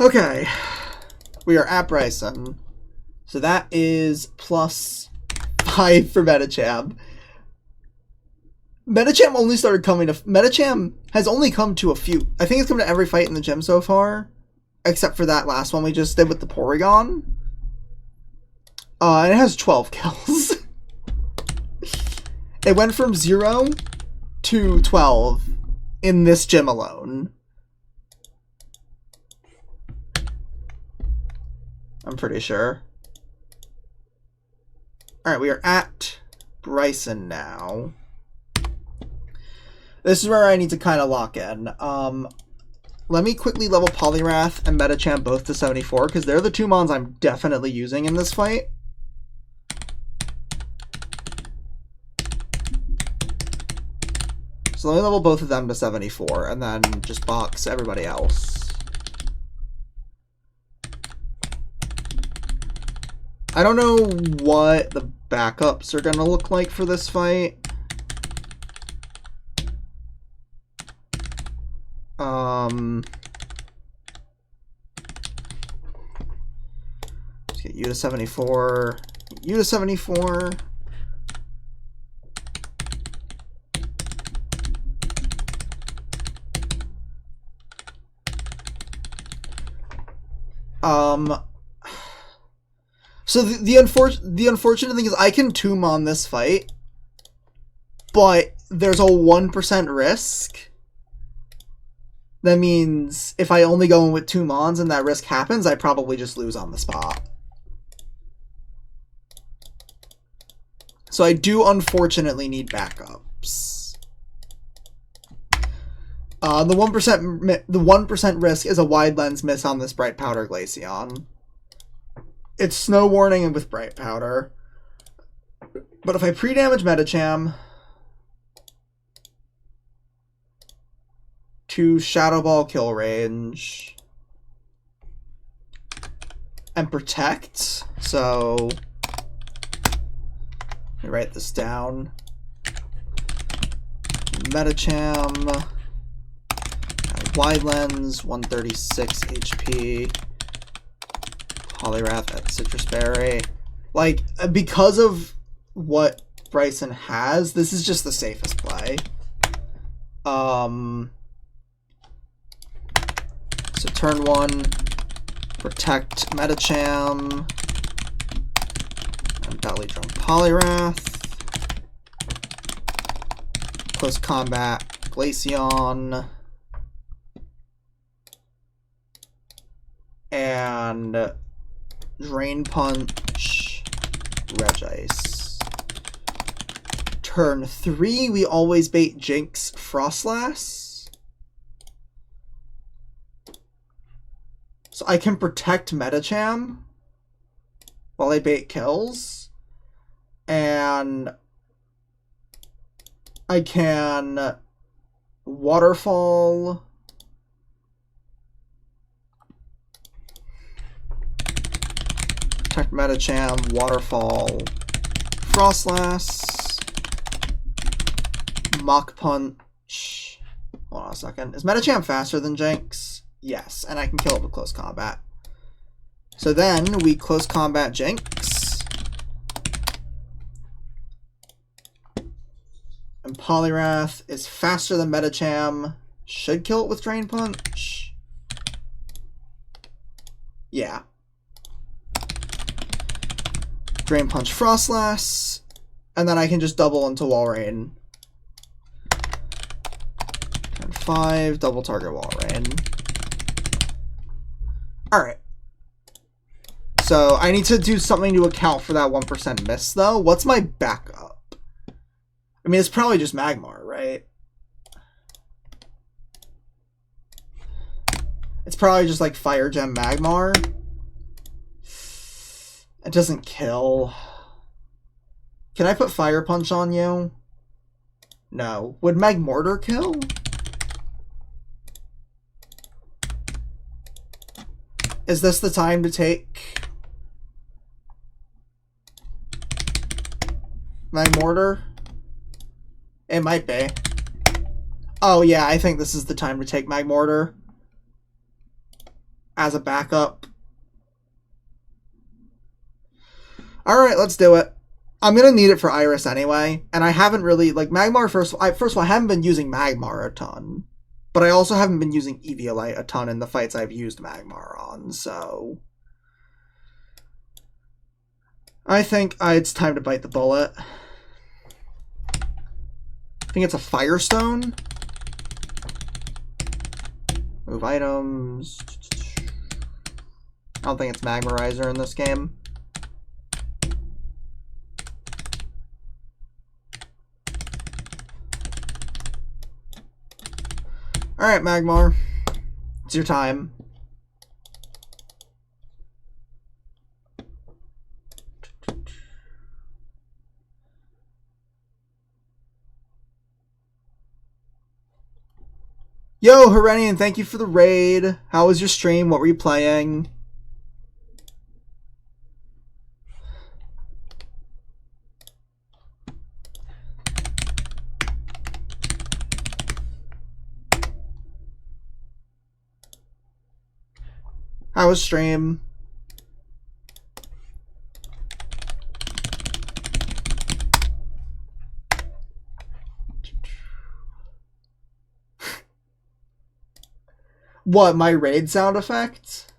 Okay. We are at Bryson. So that is +5 for Metacham. Metacham only started coming to... Metacham has only come to a few... I think it's come to every fight in the gym so far. Except for that last one we just did with the Porygon. And it has 12 kills. It went from 0 to 12 in this gym alone. I'm pretty sure. Alright, we are at Bryson now. This is where I need to kind of lock in. Let me quickly level Poliwrath and Metacham both to 74, because they're the two mons I'm definitely using in this fight. So let me level both of them to 74, and then just box everybody else. I don't know what the backups are going to look like for this fight. Let's get you to 74. You to 74. So the unfortunate thing is I can tomb on this fight, but there's a 1% risk. That means if I only go in with 2 mons and that risk happens, I probably just lose on the spot. So I do unfortunately need backups. The 1% risk is a wide lens miss on this Bright Powder Glaceon. It's Snow Warning with Bright Powder. But if I pre-damage Metacham to Shadow Ball kill range and protect, so let me write this down. Metacham, wide lens, 136 HP. Poliwrath at Citrus Berry. Like, because of what Bryson has, this is just the safest play. So turn 1, protect Metacham, and Belly Drum Poliwrath. Close combat Glaceon. And Drain Punch, Regice. Turn 3, we always bait Jinx Frostlass. So I can protect Metacham while I bait kills. And I can Waterfall. Protect Metacham, Waterfall, Frostlass, Mach Punch. Hold on a second. Is Metacham faster than Jinx? Yes, and I can kill it with close combat. So then we close combat Jinx. And Poliwrath is faster than Metacham. Should kill it with Drain Punch. Yeah. Drain Punch Frostlass, and then I can just double into Walrein. Turn 5, double target Walrein. Alright. So I need to do something to account for that 1% miss, though. What's my backup? I mean, it's probably just Magmar, right? It's probably just like Fire Gem Magmar. It doesn't kill. Can I put Fire Punch on you? No. Would Magmortar kill? Is this the time to take Magmortar? It might be. Oh yeah, I think this is the time to take Magmortar. as a backup. Alright, let's do it. I'm gonna need it for Iris anyway, and I haven't really, like, Magmar, first of all, I haven't been using Magmar a ton, but I also haven't been using Eviolite a ton in the fights I've used Magmar on, so I think it's time to bite the bullet. I think it's a Firestone. Move items. I don't think it's Magmarizer in this game. Alright, Magmar. It's your time. Yo, Herenian, thank you for the raid. How was your stream? What were you playing? How was stream? What, my raid sound effect?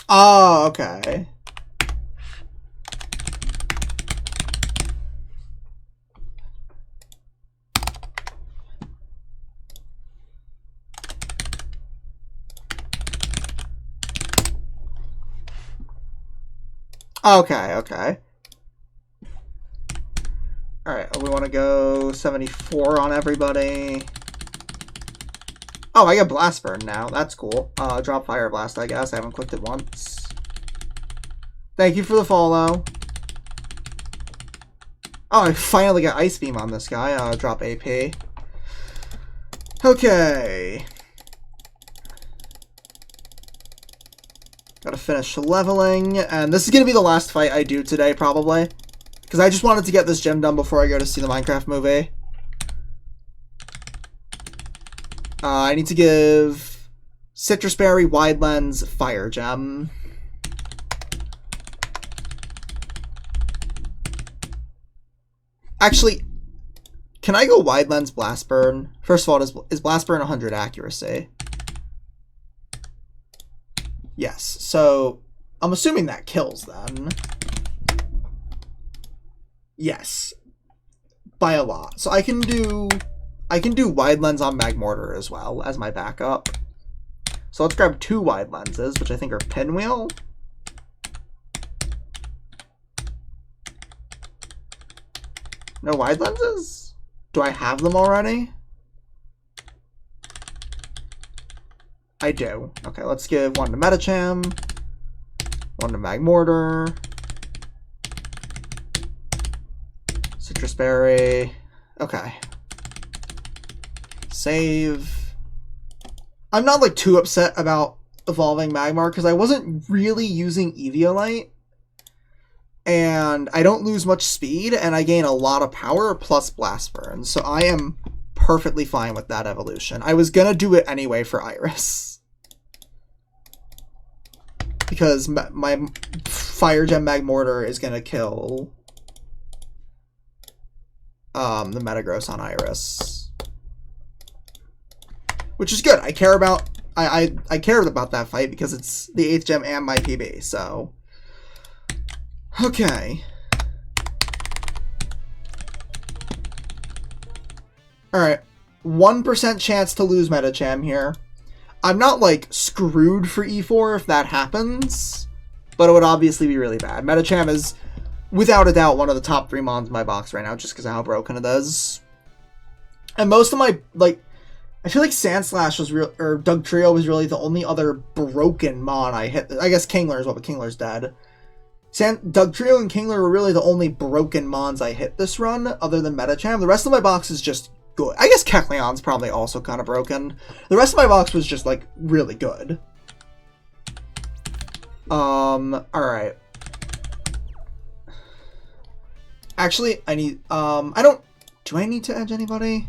Oh, okay. Okay, okay. Alright, we want to go 74 on everybody. Oh, I get Blast Burn now. That's cool. Drop Fire Blast, I guess. I haven't clicked it once. Thank you for the follow. Oh, I finally got Ice Beam on this guy. Drop AP. Okay. Gotta finish leveling. And this is gonna be the last fight I do today, probably. Because I just wanted to get this gym done before I go to see the Minecraft movie. I need to give Citrus Berry, Wide Lens, Fire Gem. Actually, can I go Wide Lens, Blast Burn? First of all, is Blast Burn 100 accuracy? Yes, so I'm assuming that kills then. Yes, by a lot. So I can do Wide Lens on Magmortar as well as my backup. So let's grab 2 Wide Lenses, which I think are Pinwheel. No Wide Lenses? Do I have them already? I do. Okay, let's give 1 to Metacham, 1 to Magmortar, Citrus Berry. Okay. Save. I'm not like too upset about evolving Magmar because I wasn't really using Eviolite. And I don't lose much speed, and I gain a lot of power plus Blast Burn. So I am perfectly fine with that evolution. I was gonna do it anyway for Iris. Because my Fire Gem Magmortar is gonna kill the Metagross on Iris. Which is good. I care about I cared about that fight because it's the 8th gem and my PB, so okay. Alright. 1% chance to lose Metacham here. I'm not, like, screwed for E4 if that happens, but it would obviously be really bad. Metacham is, without a doubt, one of the top 3 mons in my box right now, just because of how broken it is. And most of my, like, I feel like Sandslash was real, or Dugtrio was really the only other broken mon I hit. I guess Kingler as well, but Kingler's dead. Dugtrio and Kingler were really the only broken mons I hit this run, other than Metacham. The rest of my box is just good. I guess Kecleon's probably also kind of broken. The rest of my box was just, like, really good. Alright. Actually, I need, do I need to edge anybody?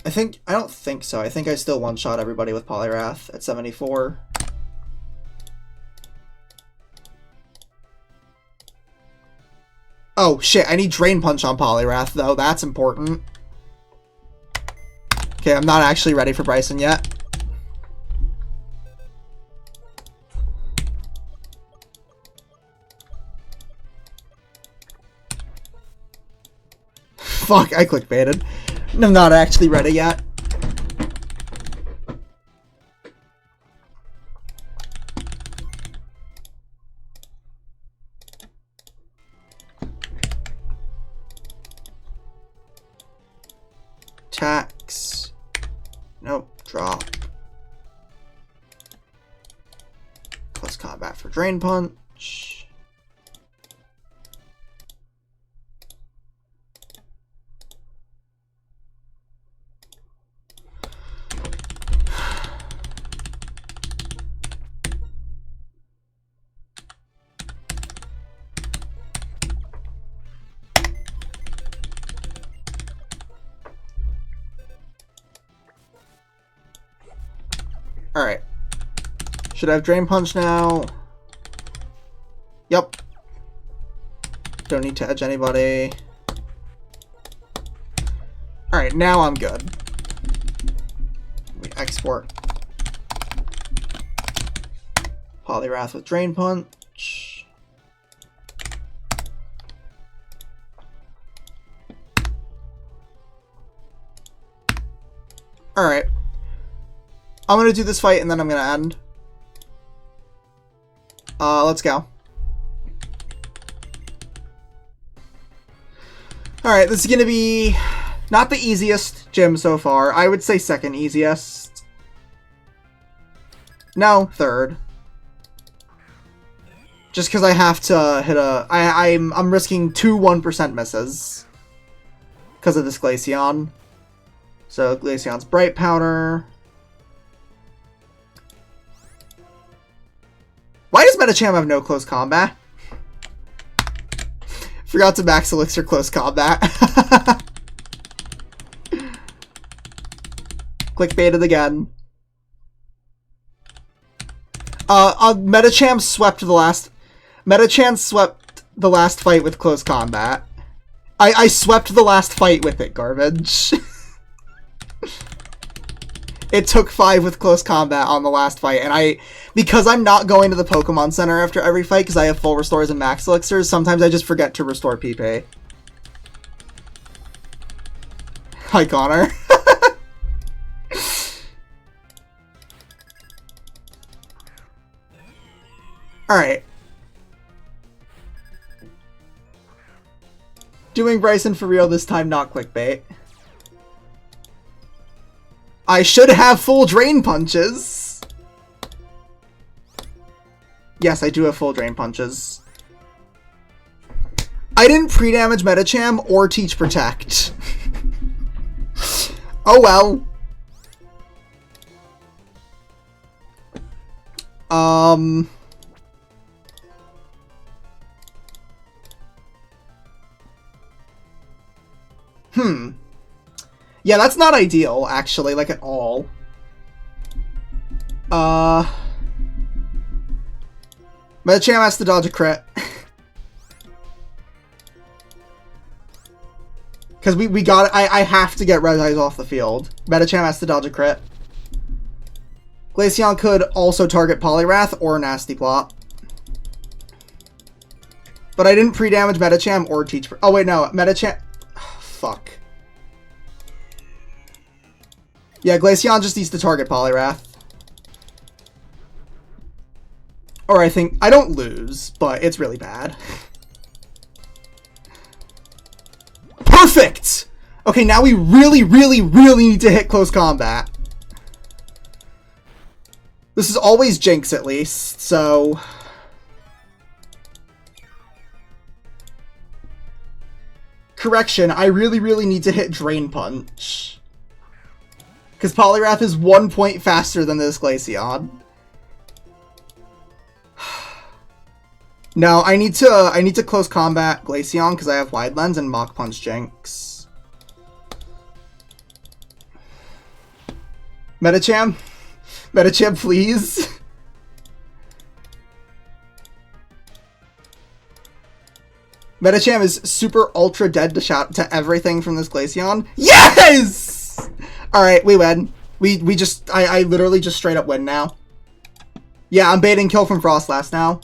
I don't think so. I think I still one-shot everybody with Poliwrath at 74. Oh, shit, I need Drain Punch on Poliwrath, though. That's important. Okay, I'm not actually ready for Bryson yet. Fuck, I clickbaited. I'm not actually ready yet. Tax. Nope, drop. Close combat for Drain Punch. Alright. Should I have Drain Punch now? Yep. Don't need to edge anybody. Alright, now I'm good. We export Poliwrath with Drain Punch. Alright. I'm gonna do this fight and then I'm gonna end. Let's go. Alright, this is gonna be not the easiest gym so far. I would say second easiest. No, third. Just because I have to hit a... I'm risking 2 1% misses. Because of this Glaceon. So, Glaceon's Bright Powder. Why does Medicham have no close combat? Forgot to max elixir close combat. Clickbaited again. Medicham swept the last... Medicham swept the last fight with close combat. I swept the last fight with it, garbage. It took 5 with close combat on the last fight, and because I'm not going to the Pokemon Center after every fight because I have full restores and max elixirs, sometimes I just forget to restore PP. Hi, Connor. Alright. Doing Bryson for real this time, not clickbait. I should have full Drain Punches. Yes, I do have full Drain Punches. I didn't pre-damage Medicham or Teach Protect. Oh well. Yeah, that's not ideal, actually, like, at all. Medicham has to dodge a crit. Because we got... I have to get Red Eyes off the field. Medicham has to dodge a crit. Glaceon could also target Poliwrath or Nasty Plot. But I didn't pre-damage Medicham or Teach... Oh, wait, no. Medicham... Fuck. Yeah, Glaceon just needs to target Poliwrath. Or I think... I don't lose, but it's really bad. Perfect! Okay, now we really, really, really need to hit close combat. This is always Jinx, at least, so... Correction, I really need to hit Drain Punch. Because Poliwrath is 1 point faster than this Glaceon. No, I need to close combat Glaceon because I have Wide Lens and Mach Punch Jinx. Medicham? Medicham, please? Medicham is super ultra dead to everything from this Glaceon. Yes! Alright, we win. I literally just straight up win now. Yeah, I'm baiting kill from Frostlass now.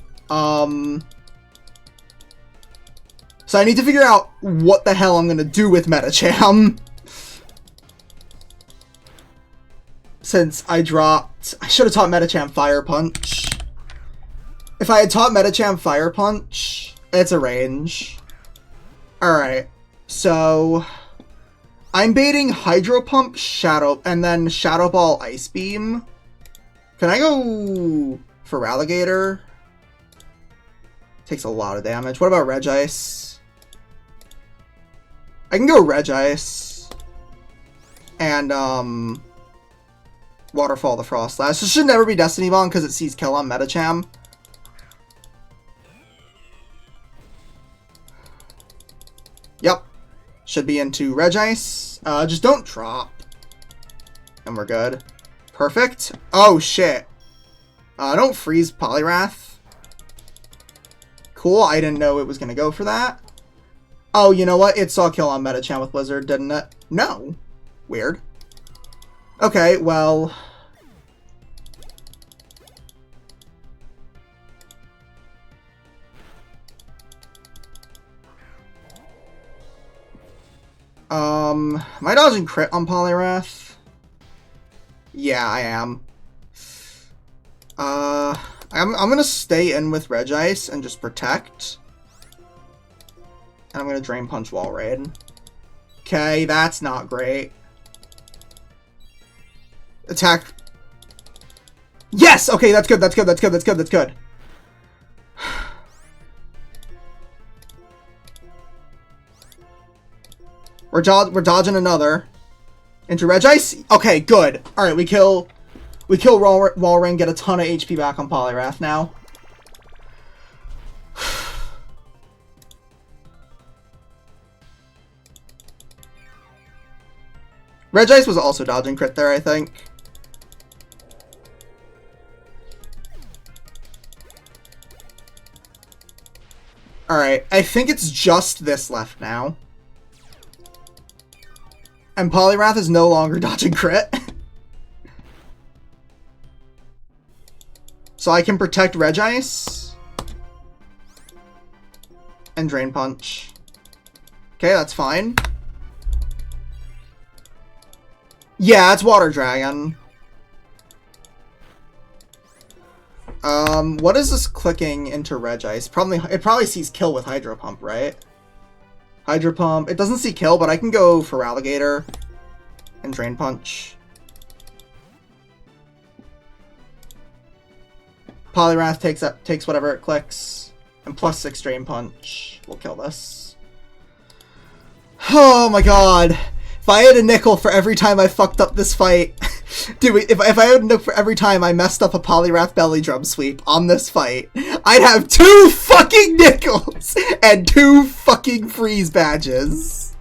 So I need to figure out what the hell I'm gonna do with Medicham. Since I should have taught Medicham Fire Punch. If I had taught Medicham Fire Punch, it's a range. Alright, so I'm baiting Hydro Pump, Shadow, and then Shadow Ball, Ice Beam. Can I go for Ralligator? Takes a lot of damage. What about Regice? I can go Regice. And, Waterfall the Frostlass. This should never be Destiny Bond because it sees kill on Medicham. Yep. Should be into Regice. Just don't drop. And we're good. Perfect. Oh, shit. Don't freeze Poliwrath. Cool. I didn't know it was going to go for that. Oh, you know what? It saw kill on Medicham with Blizzard, didn't it? No. Weird. Okay, well... am I dodging crit on Poliwrath? Yeah, I am. I'm gonna stay in with Regice and just protect. And I'm gonna Drain Punch Wall Raid. Okay, that's not great. Attack. Yes! Okay, that's good, that's good, that's good, that's good, that's good. We're dodging another. Into Regice? Okay, good. Alright, we kill Wall Ring, get a ton of HP back on Poliwrath now. Regice was also dodging crit there, I think. Alright, I think it's just this left now. And Poliwrath is no longer dodging crit. So I can protect Regice. And Drain Punch. Okay, that's fine. Yeah, it's Water Dragon. What is this clicking into Regice? It probably sees kill with Hydro Pump, right? Hydro Pump. It doesn't see kill, but I can go for Alligator and Drain Punch. Poliwrath takes whatever it clicks. And +6 Drain Punch will kill this. Oh my god. If I had a nickel for every time I fucked up this fight... Dude, if I had a nickel for every time I messed up a Poliwrath Belly Drum Sweep on this fight, I'd have 2 fucking nickels and 2 fucking freeze badges.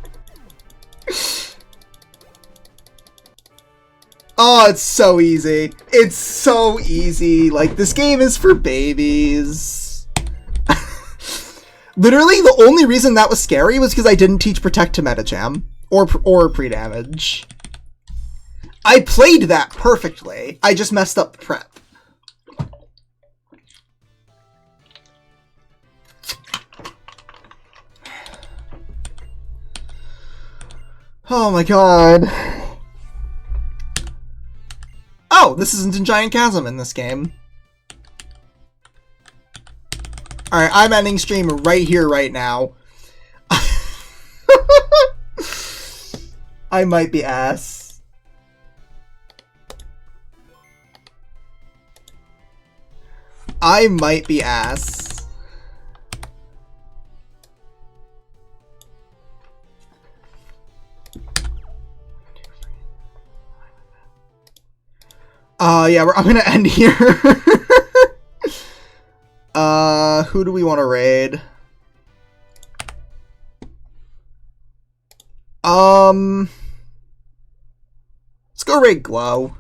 Oh, it's so easy. It's so easy. Like, this game is for babies. Literally, the only reason that was scary was because I didn't teach Protect to Medicham. Or pre-damage. I played that perfectly. I just messed up the prep. Oh my god. Oh, this isn't in Giant Chasm in this game. Alright, I'm ending stream right here, right now. I might be ass. I might be ass. Yeah, I'm gonna end here. Who do we want to raid? Let's go raid Glow.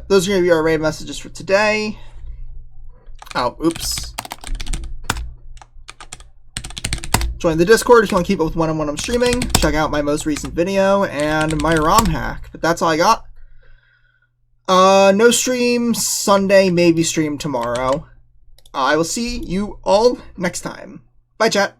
Those are going to be our raid messages for today. Oh, oops. Join the Discord if you want to keep up with when I'm streaming. Check out my most recent video and my ROM hack. But that's all I got. No stream Sunday, maybe stream tomorrow. I will see you all next time. Bye, chat.